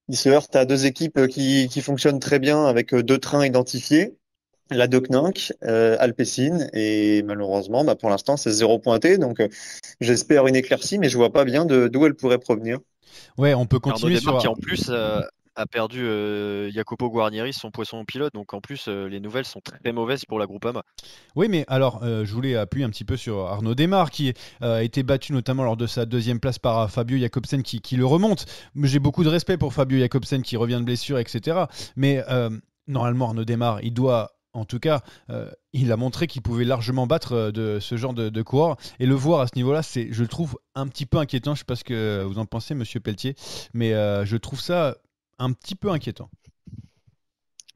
S2: Il se heurte à deux équipes qui fonctionnent très bien avec deux trains identifiés, la Deceuninck, Alpecin, et malheureusement, bah, pour l'instant, c'est 0 pointé. Donc j'espère une éclaircie, mais je vois pas bien d'où elle pourrait provenir.
S1: Ouais, on peut
S4: Arnaud
S1: continuer
S4: Démare
S1: sur.
S4: qui en plus a perdu Jacopo Guarnieri, son poisson pilote, donc en plus les nouvelles sont très mauvaises pour la Groupama.
S1: Oui, mais alors, je voulais appuyer un petit peu sur Arnaud Démare, qui a été battu notamment lors de sa deuxième place par Fabio Jacobsen, qui le remonte. J'ai beaucoup de respect pour Fabio Jacobsen, qui revient de blessure, etc. Mais normalement, Arnaud Démare, il doit, en tout cas, il a montré qu'il pouvait largement battre de ce genre de coureur. Et le voir à ce niveau-là, je le trouve un petit peu inquiétant. Je ne sais pas ce que vous en pensez, Monsieur Pelletier, mais je trouve ça un petit peu inquiétant.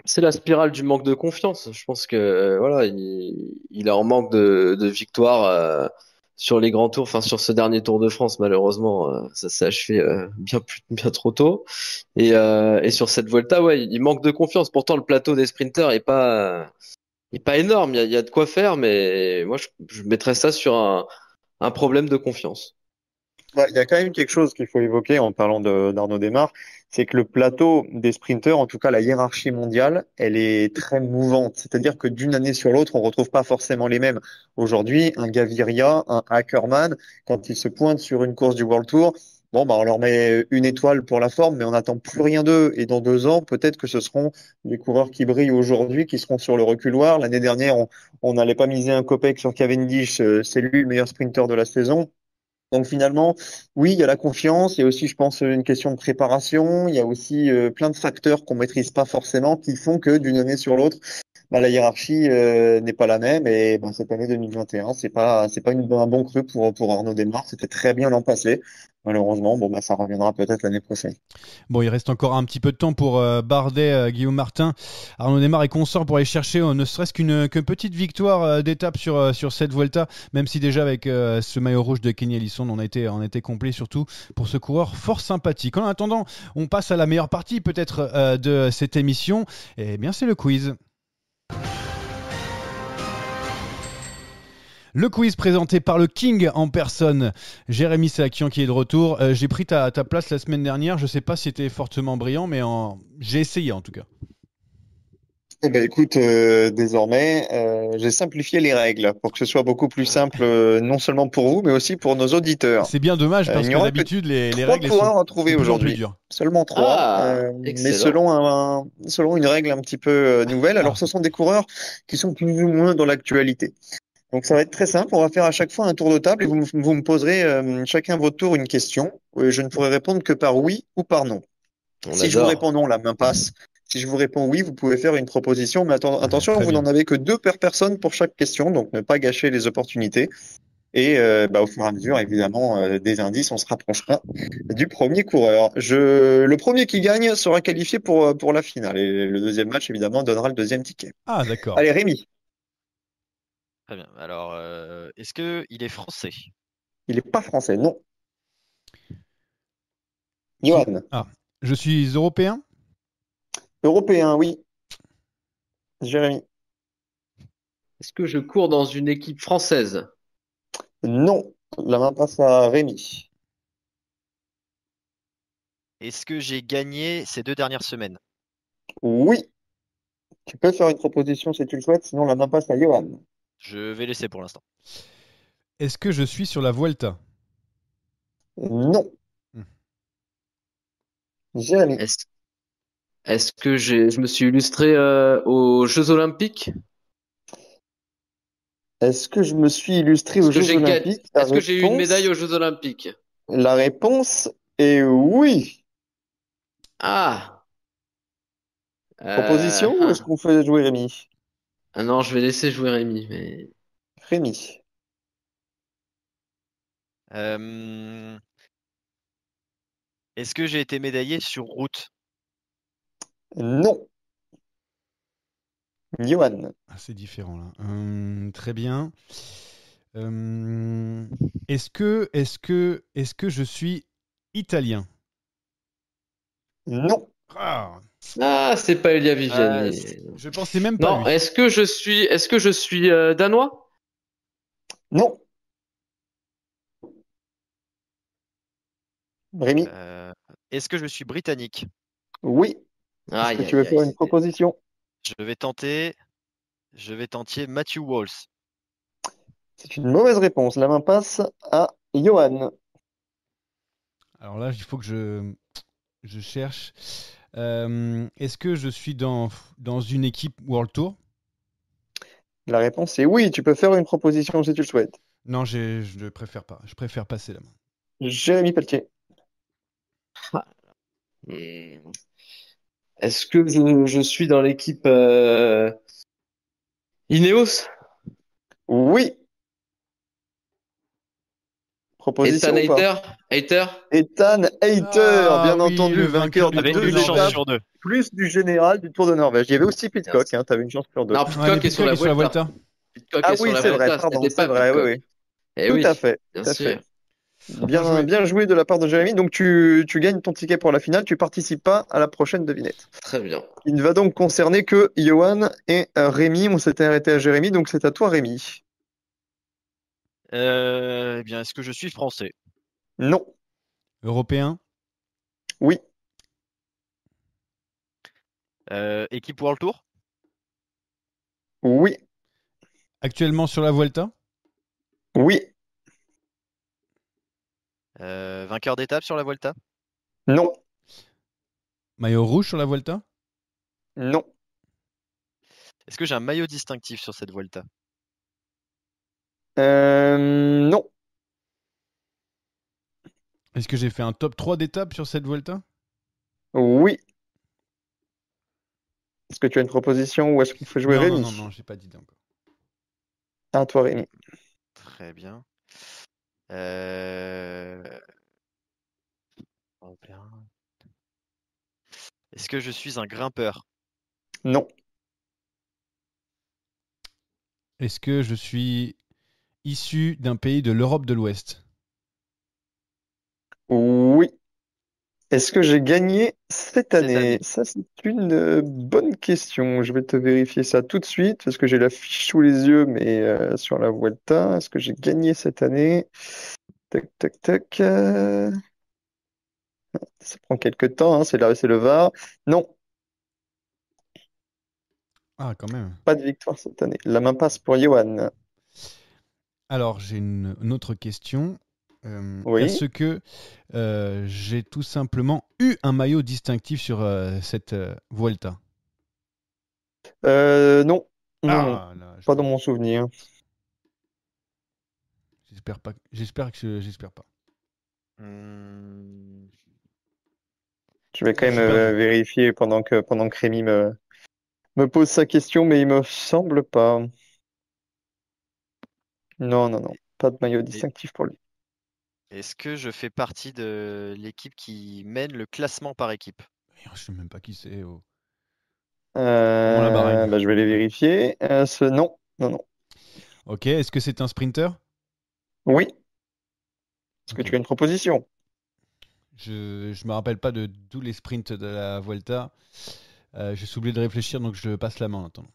S3: C'est la spirale du manque de confiance. Je pense que voilà, il est en manque de victoires sur les grands tours, enfin sur ce dernier Tour de France. Malheureusement, ça s'est achevé bien trop tôt. Et sur cette Vuelta, ouais, il manque de confiance. Pourtant, le plateau des sprinters est pas énorme. Il y a de quoi faire, mais moi, je mettrais ça sur un problème de confiance.
S2: Ouais, il y a quand même quelque chose qu'il faut évoquer en parlant d'Arnaud Démare, c'est que le plateau des sprinteurs, en tout cas la hiérarchie mondiale, elle est très mouvante. C'est-à-dire que d'une année sur l'autre, on retrouve pas forcément les mêmes. Aujourd'hui, un Gaviria, un Ackermann, quand ils se pointent sur une course du World Tour, bon, bah, on leur met une étoile pour la forme, mais on n'attend plus rien d'eux. Et dans 2 ans, peut-être que ce seront les coureurs qui brillent aujourd'hui, qui seront sur le reculoir. L'année dernière, on n'allait pas miser un copec sur Cavendish, c'est lui le meilleur sprinter de la saison. Donc finalement, oui, il y a la confiance, il y a aussi, je pense, une question de préparation, il y a aussi plein de facteurs qu'on maîtrise pas forcément qui font que d'une année sur l'autre, bah, la hiérarchie n'est pas la même. Et ben, cette année 2021, c'est pas un bon cru pour Arnaud Desmar. C'était très bien l'an passé. Malheureusement, bon, bah, ça reviendra peut-être l'année prochaine.
S1: Bon, il reste encore un petit peu de temps pour Bardet, Guillaume Martin, Arnaud Démare et consorts pour aller chercher ne serait-ce qu'une petite victoire d'étape sur cette Vuelta, même si déjà avec ce maillot rouge de Kenny Ellison, on était complet, surtout pour ce coureur fort sympathique. En attendant, on passe à la meilleure partie peut-être de cette émission, et bien c'est le quiz. Le quiz présenté par le King en personne, Jérémy Salakian qui est de retour. J'ai pris ta place la semaine dernière. Je ne sais pas si c'était fortement brillant, mais j'ai essayé en tout cas.
S2: Eh ben, écoute, désormais, j'ai simplifié les règles pour que ce soit beaucoup plus simple, non seulement pour vous, mais aussi pour nos auditeurs.
S1: C'est bien dommage parce
S2: Il n'y
S1: que
S2: aura que
S1: d'habitude, les
S2: trois
S1: règles
S2: coureurs
S1: sont
S2: à trouver
S1: de plus en plus
S2: aujourd'hui.
S1: dures.
S2: Seulement trois,
S3: Ah,
S2: mais
S3: excellent.
S2: selon une règle un petit peu nouvelle. Alors, ce sont des coureurs qui sont plus ou moins dans l'actualité. Donc, ça va être très simple. On va faire à chaque fois un tour de table et vous me poserez chacun votre tour une question. Je ne pourrai répondre que par oui ou par non.
S3: On
S2: Si je vous
S3: adore.
S2: réponds non, la main passe. Si je vous réponds oui, vous pouvez faire une proposition. Mais attention,
S1: Très
S2: vous
S1: bien.
S2: n'en avez que deux per personne pour chaque question, donc ne pas gâcher les opportunités. Et bah, au fur et à mesure, évidemment, des indices, on se rapprochera du premier coureur. Le premier qui gagne sera qualifié pour la finale. Et le deuxième match, évidemment, donnera le deuxième ticket.
S1: Ah, d'accord.
S2: Allez, Rémi,
S4: Très bien. Alors, est-ce qu'il est français?
S2: il n'est pas français, non.
S1: Qui...
S2: Johan,
S1: Ah, je suis européen.
S2: européen, oui. Jérémy,
S3: Est-ce que je cours dans une équipe française?
S2: non. La main passe à Rémi.
S4: Est-ce que j'ai gagné ces 2 dernières semaines?
S2: Oui. Tu peux faire une proposition si tu le souhaites, sinon la main passe à Johan.
S4: Je vais laisser pour l'instant.
S1: Est-ce que je suis sur la Vuelta?
S2: Non.
S1: Hmm.
S2: Jérémy,
S3: Est-ce est-ce que je me suis illustré aux Jeux Olympiques?
S2: est-ce que je me suis illustré
S3: Est-ce
S2: aux
S3: que
S2: Jeux
S3: j'ai ga-
S2: Olympiques?
S3: est-ce que j'ai eu une médaille aux Jeux Olympiques?
S2: La réponse est oui.
S3: Ah,
S2: Proposition ou est-ce qu'on fait jouer Rémi?
S3: ah non, je vais laisser jouer Rémi. Mais
S2: Rémi.
S4: Euh, Est-ce que j'ai été médaillé sur route?
S2: Non. Johan.
S1: Ah, c'est différent là. Très bien. Est-ce que je suis italien?
S2: Non.
S1: Ah,
S3: ah, c'est pas Elia
S4: Euh,
S3: Viviani.
S1: je pensais même pas
S3: Non,
S1: lui.
S3: est-ce que je suis danois?
S2: Non. Rémi.
S4: euh, Est-ce que je suis britannique?
S2: Oui. Est-ce
S3: Aïe,
S2: que tu
S3: aïe,
S2: veux faire
S3: aïe.
S2: une proposition?
S4: Je vais tenter, Matthew Walsh.
S2: C'est une mauvaise réponse. La main passe à Johan.
S1: Alors là, il faut que je cherche. Est-ce que je suis dans une équipe World Tour?
S2: La réponse est oui. Tu peux faire une proposition si tu le souhaites.
S1: Non, je ne préfère pas. Je préfère passer la main.
S2: Jérémy Pelletier.
S3: Hmm. Est-ce que je suis dans l'équipe Ineos?
S2: Oui. Proposition
S3: Ethan
S2: ou pas?
S3: Hayter? Hayter?
S2: Ethan Hayter,
S1: Ah
S2: bien
S1: oui,
S2: entendu,
S1: le
S2: vainqueur
S1: vainqueur
S2: de
S1: du
S4: Avec
S1: Tour de
S2: deux
S4: une chance
S1: Norvège.
S2: étapes,
S4: sur 2.
S2: plus du général du Tour de Norvège. Il y avait aussi Pitcock, hein, tu avais une chance sur deux.
S3: Non,
S1: Ouais,
S3: Pitcock
S1: mais
S3: est sur
S1: Pitcock
S3: la
S1: est sur la
S3: Vuelta.
S1: Vuelta.
S3: Pitcock
S2: Ah
S3: est sur
S2: oui,
S3: la
S2: c'est vrai,
S3: Vuelta,
S2: pardon,
S3: c'était
S2: c'est
S3: pas
S2: vrai, oui,
S3: Pitcock.
S2: oui.
S3: Eh
S2: Tout
S3: oui,
S2: à fait,
S3: bien
S2: tout à
S3: sûr.
S2: fait.
S1: Bien joué.
S2: Bien joué de la part de Jérémy. Donc tu gagnes ton ticket pour la finale, tu participes pas à la prochaine devinette.
S3: Très bien.
S2: Il ne va donc concerner que Johan et Rémi. On s'était arrêté à Jérémy, donc c'est à toi Rémi.
S4: Eh bien, est-ce que je suis français?
S2: Non,
S1: Européen?
S2: oui,
S4: Équipe World Tour?
S2: oui,
S1: Actuellement sur la Vuelta?
S2: oui,
S4: Vainqueur d'étape sur la Vuelta?
S2: non,
S1: Maillot rouge sur la Vuelta?
S2: non,
S4: Est-ce que j'ai un maillot distinctif sur cette Vuelta?
S2: non,
S1: Est-ce que j'ai fait un top 3 d'étapes sur cette Vuelta?
S2: Oui. Est-ce que tu as une proposition ou est-ce qu'on fait jouer
S1: Non, non,
S2: Rémi?
S1: non, non, j'ai pas d'idée encore.
S2: À toi, Rémi.
S4: Très bien. Euh, oh, bien. Est-ce que je suis un grimpeur?
S2: Non.
S1: Est-ce que je suis issu d'un pays de l'Europe de l'Ouest?
S2: Oui. Est-ce que j'ai gagné cette
S4: Cette
S2: année?
S4: année.
S2: Ça, c'est une bonne question. Je vais te vérifier ça tout de suite parce que j'ai la fiche sous les yeux, mais sur la Vuelta, est-ce que j'ai gagné cette année? Tac, tac, tac. Ça prend quelques temps, hein, c'est le VAR. Non,
S1: Ah, quand même.
S2: pas de victoire cette année. La main passe pour Johan.
S1: Alors, j'ai une autre question.
S2: Oui.
S1: Est-ce que j'ai tout simplement eu un maillot distinctif sur cette Vuelta?
S2: Non, non, non,
S1: Ah, là,
S2: pas dans mon souvenir.
S1: j'espère pas. J'espère pas.
S4: Hmm,
S2: Je vais quand
S1: Je
S2: même
S1: suis perdu.
S2: vérifier pendant que Rémi me pose sa question, mais il me semble pas. Non, non, non, pas de maillot
S4: et-
S2: distinctif pour lui.
S4: Est-ce que je fais partie de l'équipe qui mène le classement par équipe?
S1: Je sais même pas qui c'est. Oh. Bon, la Bahreïn.
S2: Bah, je vais les vérifier. Non, non, non.
S1: Ok, est-ce que c'est un sprinter?
S2: Oui. Est-ce que
S1: Ok.
S2: tu as une proposition?
S1: Je me rappelle pas de tous les sprints de la Vuelta. J'ai oublié de réfléchir, donc je passe la main maintenant.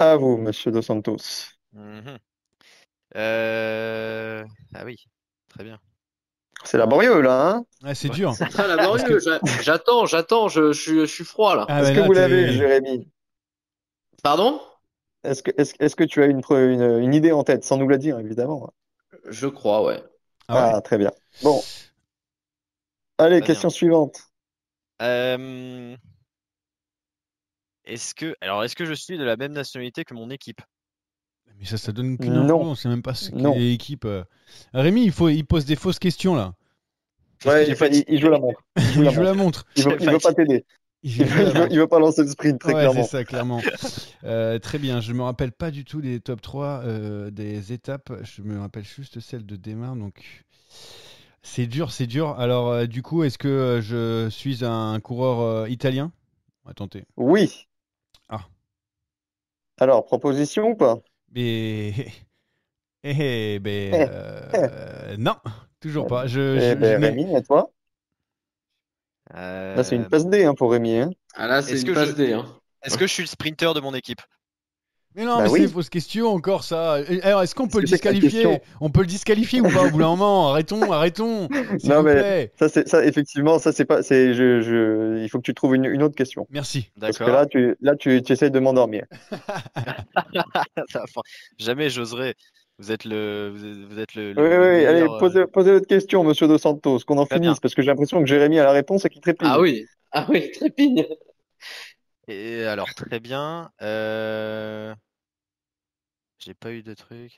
S2: À vous, Monsieur Dos Santos.
S4: Mhm. Ah oui, très bien.
S2: C'est laborieux, là, hein?
S1: Ah, c'est
S4: Ouais.
S1: dur.
S3: C'est très
S1: Parce que...
S3: laborieux. J'attends, je suis froid là.
S1: Ah,
S2: Est-ce
S1: mais
S2: que
S1: là,
S2: vous l'avez,
S1: t'es...
S2: Jérémy?
S3: Pardon?
S2: Est-ce que tu as une idée en tête, sans nous la dire, évidemment?
S3: Je crois, ouais.
S1: Ah ouais?
S2: Ah, très bien. Bon, allez,
S4: Très bien.
S2: question suivante.
S4: Euh, est-ce que je suis de la même nationalité que mon équipe?
S1: Mais ça donne aucune info,
S2: Non,
S1: on sait même pas ce qu'est
S2: non.
S1: l'équipe. Rémi, il pose des fausses questions là.
S4: Parce que
S2: Ouais,
S4: j'ai fatigué.
S2: il joue la montre. Il joue
S1: Il
S2: la
S1: joue la
S2: montre.
S1: montre.
S2: Il veut pas t'aider.
S1: Il joue la montre.
S2: Il veut pas lancer le sprint, très
S1: Ouais, c'est
S2: clairement.
S1: ça, clairement. Très bien, je me rappelle pas du tout des top 3 des étapes. Je me rappelle juste celle de démarre, donc c'est dur, c'est dur. Alors, du coup, est-ce que je suis un coureur italien? On va tenter.
S2: Oui.
S1: Ah,
S2: Alors, proposition ou pas?
S1: mais...
S2: Eh, eh,
S1: non, toujours pas.
S2: eh
S1: Je
S2: ben,
S1: n'ai...
S2: Rémi, à toi. Là, c'est une
S4: Euh,
S2: passe D, hein, pour Rémi, hein.
S3: Ah là, c'est
S4: est-ce
S3: une
S4: que je,
S3: passe D, hein.
S4: est-ce que je suis le sprinter de mon équipe?
S1: Mais non,
S2: Bah
S1: mais c'est des
S2: oui.
S1: fausses questions encore ça. Alors, est-ce qu'on
S2: Est-ce
S1: peut le
S2: que c'est que la
S1: disqualifier?
S2: question?
S1: On peut le disqualifier ou pas au bout d'un moment? Arrêtons, s'il
S2: Non,
S1: vous
S2: mais
S1: plaît.
S2: ça, effectivement, ça, c'est pas, c'est, il faut que tu trouves une autre question.
S1: Merci.
S2: Parce que
S4: D'accord.
S2: tu essaies de m'endormir.
S4: Enfin, jamais j'oserais. Vous êtes
S2: Oui, oui,
S4: le
S2: oui. Allez,
S4: meilleur.
S2: posez votre question, Monsieur Dos Santos, qu'on en
S4: Très bien.
S2: finisse, parce que j'ai l'impression que Jérémy a la réponse et qu'il
S3: Ah
S2: trépigne.
S3: oui, ah oui, trépigne.
S4: Et alors, très bien. J'ai pas eu de truc.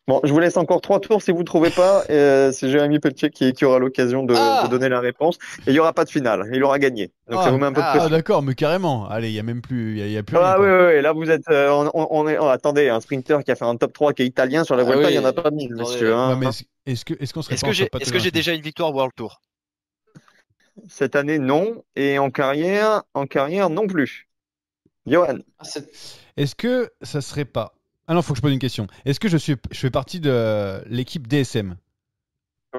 S2: Bon, je vous laisse encore 3 tours si vous ne trouvez pas. C'est Jérémy Pelletier qui aura l'occasion de
S3: Ah!
S2: donner la réponse. Et il n'y aura pas de finale. Il aura gagné. Donc ça vous met un peu de pression.
S1: D'accord, mais carrément. Allez, il y a même plus, il y a plus rien
S2: Ah oui,
S1: quoi.
S2: oui, oui. Là, vous êtes. Attendez, un sprinter qui a fait un top 3 qui est italien sur la
S3: Ah
S2: Vuelta, il n'y en a
S3: oui,
S2: pas mille,
S3: attendez.
S2: monsieur,
S1: Ouais,
S2: hein.
S1: mais est-ce qu'on serait
S4: Est-ce
S1: pas
S4: que
S1: en top
S4: est-ce que j'ai
S1: photographie?
S4: déjà une victoire World Tour?
S2: Cette année, non. Et en carrière non plus. Johan.
S3: Ah, c'est-
S1: Est-ce que ça serait pas... Ah non, faut que je pose une question. Est-ce que je fais partie de l'équipe DSM?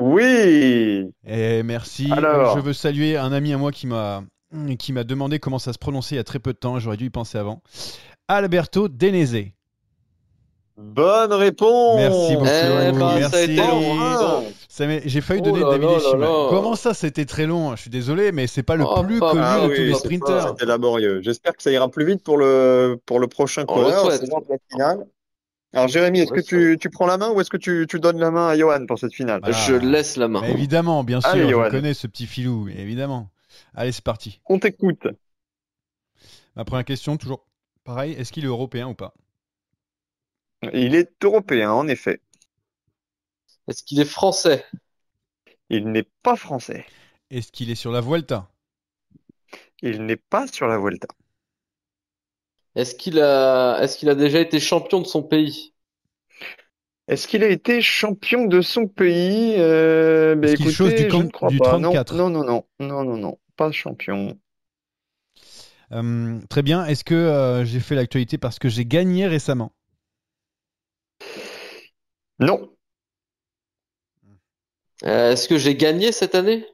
S2: Oui.
S1: Et merci. Je
S2: Alors,
S1: veux saluer un ami à moi qui m'a demandé comment ça se prononçait il y a très peu de temps. J'aurais dû y penser avant. Alberto Denese.
S2: bonne réponse.
S1: Merci beaucoup.
S3: Eh ben, ça a été
S1: Merci.
S3: long, hein, dis donc.
S1: J'ai failli
S3: Oh
S1: donner
S3: là
S1: David
S3: là là
S1: Eshim.
S3: là.
S1: Comment ça, c'était très long? Je suis désolé, mais c'est pas le
S3: Oh,
S1: plus
S3: pas
S1: connu
S2: Ah
S1: de
S3: plus,
S1: tous les
S2: oui,
S3: pas plus.
S1: sprinters.
S2: c'était laborieux. J'espère que ça ira plus vite pour le prochain
S3: On le
S2: coureur,
S3: souhaite.
S2: sinon pour la finale. Alors Jérémy,
S3: On
S2: est-ce
S3: le
S2: que
S3: souhaite.
S2: tu prends la main ou est-ce que tu donnes la main à Johan pour cette finale?
S3: Je
S1: Voilà.
S3: laisse la main.
S1: Bah, évidemment, bien
S2: Allez
S1: sûr, je
S2: Johan,
S1: connais ce petit filou, évidemment. Allez, c'est parti.
S2: on t'écoute.
S1: Ma première question, toujours pareil, est-ce qu'il est européen ou pas?
S2: Il est européen, en effet.
S3: Est-ce qu'il est français?
S2: Il n'est pas français.
S1: Est-ce qu'il est sur la Vuelta?
S2: Il n'est pas sur la Vuelta.
S3: Est-ce qu'il a déjà été champion de son pays?
S2: Est-ce qu'il a été champion de son pays?
S1: Est-ce qu'il chose
S2: Écoutez, je ne crois
S1: du
S2: pas. Non,
S1: 34?
S2: non, non, non, non, non, non, pas champion.
S1: Très bien. Est-ce que j'ai fait l'actualité parce que j'ai gagné récemment?
S2: Non,
S3: Est-ce que j'ai gagné cette année?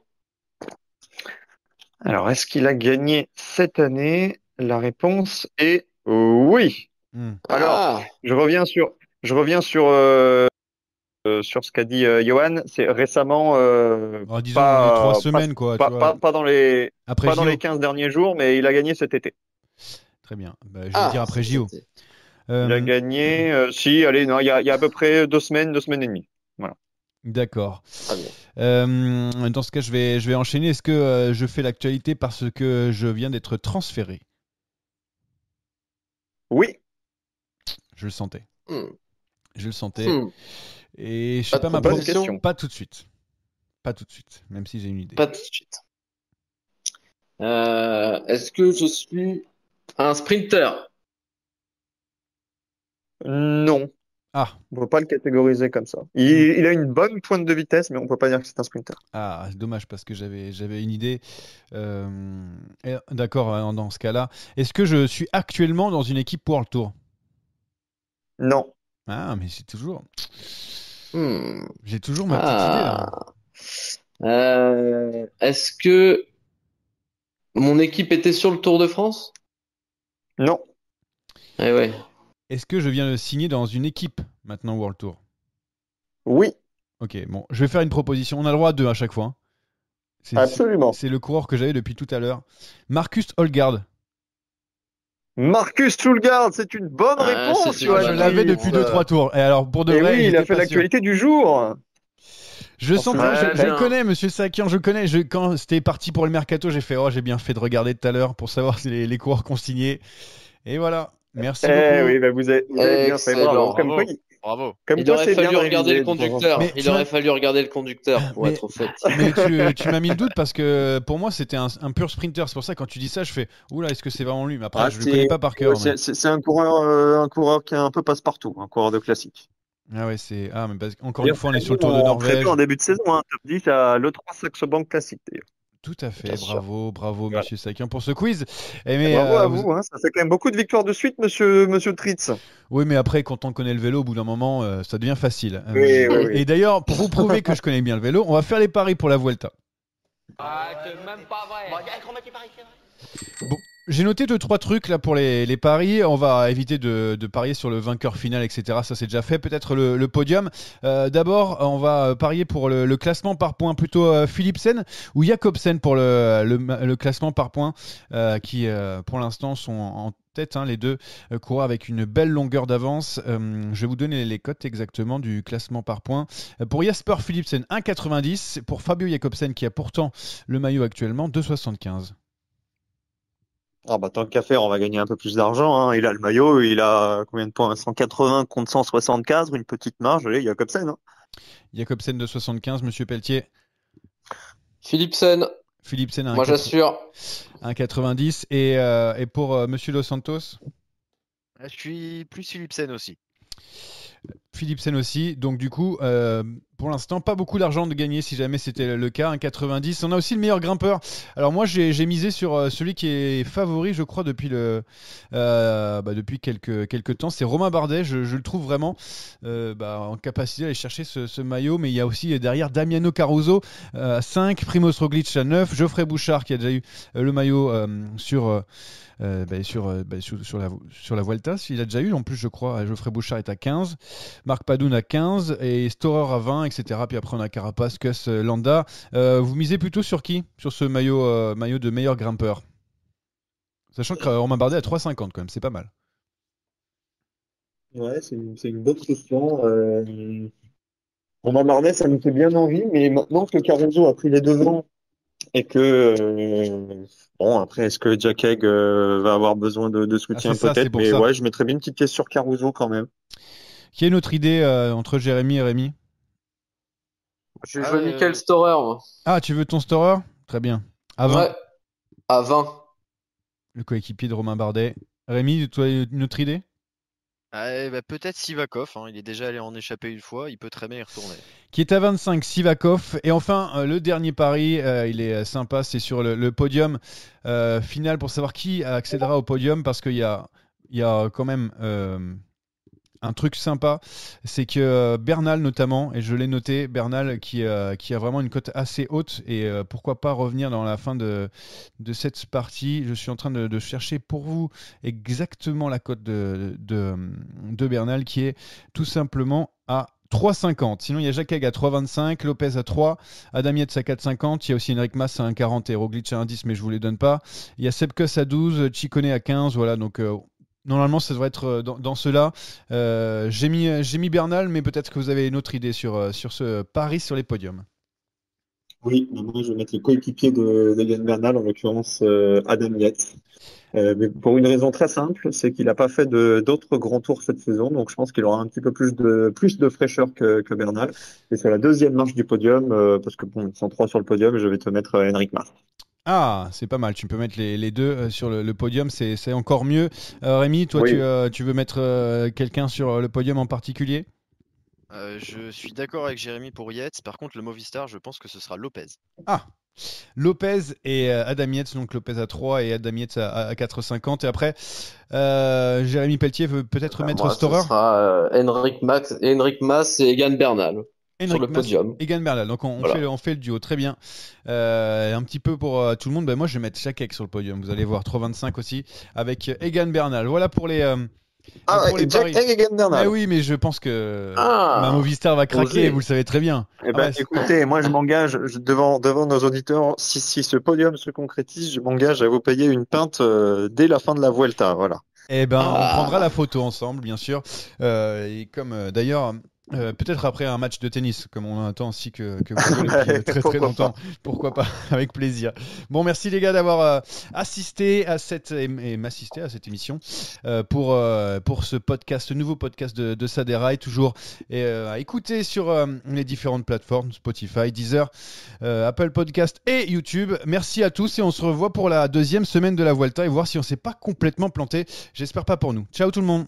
S2: alors est-ce qu'il a gagné cette année? La réponse est oui.
S1: Hmm.
S2: Alors,
S3: Ah,
S2: je reviens sur ce qu'a dit Johan. C'est récemment,
S1: Disons dans les 3
S2: pas,
S1: semaines, quoi, tu
S2: pas,
S1: vois.
S2: pas, pas dans les,
S1: Après
S2: pas dans
S1: JO.
S2: les 15 derniers jours, mais il a gagné cet été.
S1: Très bien. Bah, je vais dire après JO.
S3: c'était-
S2: Il a gagné, si, allez, non, il y a à peu près 2 semaines, 2 semaines et demie. Voilà.
S1: D'accord.
S3: Très bien.
S1: Dans ce cas, je vais enchaîner. Est-ce que je fais l'actualité parce que je viens d'être transféré?
S2: Oui,
S1: Je le sentais.
S3: Hmm.
S1: Je le sentais.
S3: Hmm.
S1: Et je
S3: Pas
S1: sais pas
S3: de
S1: ma
S2: bonne
S3: proposition.
S2: question.
S1: Pas tout de suite. Pas tout de suite, même si j'ai une idée.
S3: Pas tout de suite. Est-ce que je suis un sprinter?
S2: Non,
S1: Ah,
S2: on peut pas le catégoriser comme ça. Il a une bonne pointe de vitesse, mais on peut pas dire que c'est un sprinter.
S1: c'est dommage parce que j'avais une idée. D'accord, dans ce cas-là. Est-ce que je suis actuellement dans une équipe World Tour?
S2: Non,
S1: Ah, mais j'ai toujours
S3: Hmm.
S1: ma petite idée là.
S3: Est-ce que mon équipe était sur le Tour de France?
S2: non,
S3: Eh ouais.
S1: Est-ce que je viens de signer dans une équipe maintenant World Tour?
S2: oui,
S1: Ok, bon, je vais faire une proposition. On a le droit à 2 à chaque fois, hein.
S2: absolument.
S1: C'est le coureur que j'avais depuis tout à l'heure. Marcus Holgard.
S2: Marcus Schulgard, c'est une bonne
S3: Ah,
S2: réponse,
S3: c'est une
S2: Johan.
S1: Je
S3: bonne
S1: l'avais
S3: réponse.
S1: depuis 2-3 tours. Et alors, pour de
S2: Et
S1: vrai,
S2: oui, il
S1: j'étais
S2: a fait
S1: pas sûr.
S2: l'actualité du jour.
S1: Je
S2: En
S1: sentais,
S2: plus,
S1: je,
S3: ouais,
S1: je le
S3: bien.
S1: connais, monsieur Sakian, je connais. Quand c'était parti pour le mercato, j'ai fait, oh, j'ai bien fait de regarder tout à l'heure pour savoir si les coureurs qu'on signait. Et voilà. Merci beaucoup.
S2: Oui, bah, vous avez bien fait. Bravo.
S3: Excellent.
S4: Bravo.
S2: Comme
S3: Il
S2: quoi,
S3: aurait
S2: c'est bien
S3: fallu regarder le
S2: d'analyser de temps en
S3: conducteur.
S2: temps.
S1: Mais
S3: Il
S1: tu
S3: aurait
S1: m'as-
S3: fallu regarder le conducteur pour
S1: Mais-
S3: être au fait.
S1: Mais tu m'as mis le doute parce que pour moi, c'était un pur sprinter. C'est pour ça que quand tu dis ça, je fais, oula, est-ce que c'est vraiment lui? Mais après, je le connais pas par cœur.
S2: Ouais, c'est un coureur qui est un peu passe-partout, un coureur de classique.
S1: Ah ouais, mais encore une
S2: D'ailleurs,
S1: fois, on est
S2: très
S1: sur le
S2: bon
S1: Tour de
S2: très
S1: Norvège.
S2: bon en début de saison, hein, top 10 à l'E3 Saxo Bank Classique, d'ailleurs.
S1: Tout à fait.
S2: Bien sûr.
S1: Bravo,
S2: Voilà.
S1: monsieur Sakian pour ce quiz. Mais,
S2: Bravo à vous, hein, ça fait quand même beaucoup de victoires de suite, monsieur Tritz.
S1: oui, mais après, quand on connaît le vélo, au bout d'un moment, ça devient facile.
S2: Oui, oui, oui.
S1: Et d'ailleurs, pour vous prouver que je connais bien le vélo, on va faire les paris pour la Vuelta.
S5: Ah, c'est même pas vrai.
S1: Bon, j'ai noté 2-3 trucs là pour les paris. On va éviter de parier sur le vainqueur final, etc. Ça, c'est déjà fait. Peut-être le podium. D'abord, on va parier pour le classement par points. Plutôt Philipsen ou Jacobsen pour le classement par points qui, pour l'instant, sont en tête, hein, les deux coureurs avec une belle longueur d'avance. Je vais vous donner les cotes exactement du classement par points. Pour Jasper Philipsen, 1,90. Pour Fabio Jacobsen, qui a pourtant le maillot actuellement, 2,75.
S2: Ah bah tant qu'à faire, on va gagner un peu plus d'argent, hein. Il a le maillot, il a combien de points? 180 contre 175, une petite marge, allez, Jacobsen, hein.
S1: Jacobsen de 75, monsieur Pelletier.
S3: Philipsen,
S1: Philipsen à
S3: moi j'assure.
S1: 1,90. Et pour monsieur Dos Santos,
S4: Je suis plus Philipsen aussi.
S1: Philipsen aussi. Donc du coup, pour l'instant, pas beaucoup d'argent de gagner si jamais c'était le cas. 1,90. On a aussi le meilleur grimpeur. Alors moi, j'ai misé sur celui qui est favori, je crois, depuis quelques temps. C'est Romain Bardet. Je le trouve vraiment en capacité d'aller chercher ce maillot. Mais il y a aussi derrière Damiano Caruso à 5, Primoz Roglic à 9, Geoffrey Bouchard qui a déjà eu le maillot sur la Vuelta, s'il a déjà eu, en plus je crois, Geoffrey Bouchard est à 15, Marc Padoun à 15 et Storer à 20, etc. Puis après on a Carapaz, Kuss, Landa. Vous misez plutôt sur qui? Sur ce maillot de meilleur grimpeur? Sachant que Romain Bardet à 3,50 quand même, c'est pas mal.
S2: Ouais, c'est une bonne question. Romain Bardet, ça nous fait bien envie, mais maintenant que Caruso a pris les devants et que bon, après, est-ce que Jack Egg va avoir besoin de soutien
S1: c'est ça, c'est
S2: peut-être,
S1: pour
S2: mais
S1: ça.
S2: ouais, je mettrais bien une petite pièce sur Caruso quand même.
S1: Qui a une autre idée entre Jérémy et Rémi?
S3: Je veux Michael Storer, moi.
S1: Ah, tu veux ton Storer? Très bien. À 20.
S3: Ouais, à 20.
S1: Le coéquipier de Romain Bardet. Rémi, toi, une autre idée?
S4: Peut-être Sivakov, hein, il est déjà allé en échapper une fois, il peut très bien y retourner.
S1: Qui est à 25, Sivakov. Et enfin, le dernier pari, il est sympa, c'est sur le podium final pour savoir qui accédera au podium, parce qu'il y a quand même un truc sympa, c'est que Bernal notamment, et je l'ai noté, Bernal qui a vraiment une cote assez haute, et pourquoi pas revenir dans la fin de cette partie. Je suis en train de chercher pour vous exactement la cote de Bernal, qui est tout simplement à 3,50. Sinon, il y a Jacques Hague à 3,25, Lopez à 3, Adam Yates à 4,50. Il y a aussi Enric Mas à 1,40 et Roglic à 1,10, mais je ne vous les donne pas. Il y a Sepkus à 12, Ciccone à 15. Voilà, donc normalement, ça devrait être dans ceux-là. J'ai mis Bernal, mais peut-être que vous avez une autre idée sur ce pari sur les podiums.
S2: Oui, moi je vais mettre le coéquipier d'Egan Bernal, en l'occurrence Adam Yates. Mais pour une raison très simple, c'est qu'il n'a pas fait d'autres grands tours cette saison, donc je pense qu'il aura un petit peu plus de fraîcheur que Bernal. Et c'est la deuxième marche du podium, parce que bon, ils sont 3 sur le podium, et je vais te mettre Enric Mas.
S1: Ah, c'est pas mal. Tu peux mettre les deux sur le podium, c'est encore mieux. Rémi, toi,
S2: Oui.
S1: tu veux mettre quelqu'un sur le podium en particulier?
S4: Je suis d'accord avec Jérémy pour Yates, par contre le Movistar, je pense que ce sera Lopez.
S1: Ah, Lopez et Adam Yates, donc Lopez à 3 et Adam Yates à 4,50. Et après, Jérémy Pelletier veut peut-être mettre
S3: Moi,
S1: Storer.
S3: ce sera Enric Mas et Egan Bernal sur le podium.
S1: Egan Bernal, donc on fait le duo, très bien. Un petit peu pour tout le monde, moi je vais mettre Jacques sur le podium, vous allez voir, 3,25 aussi, avec Egan Bernal. Voilà pour les pour les
S2: Jack
S1: paris.
S2: Hague et Egan Bernal.
S1: Mais oui, mais je pense que ma Movistar va craquer,
S2: osé.
S1: vous le savez très bien.
S2: Eh ben,
S1: Ouais,
S2: écoutez, moi je m'engage devant nos auditeurs, si ce podium se concrétise, je m'engage à vous payer une pinte dès la fin de la Vuelta, voilà.
S1: eh ben, on prendra la photo ensemble, bien sûr. Et comme d'ailleurs, peut-être après un match de tennis, comme on attend aussi que vous jouez depuis très
S2: Pourquoi
S1: longtemps. Pourquoi pas, avec plaisir. Bon, merci les gars d'avoir assisté à cette émission pour ce podcast, ce nouveau podcast de Saderail, toujours à écouter sur les différentes plateformes, Spotify, Deezer, Apple Podcast et YouTube. Merci à tous et on se revoit pour la deuxième semaine de la Vuelta et voir si on s'est pas complètement planté. J'espère pas pour nous. Ciao tout le monde.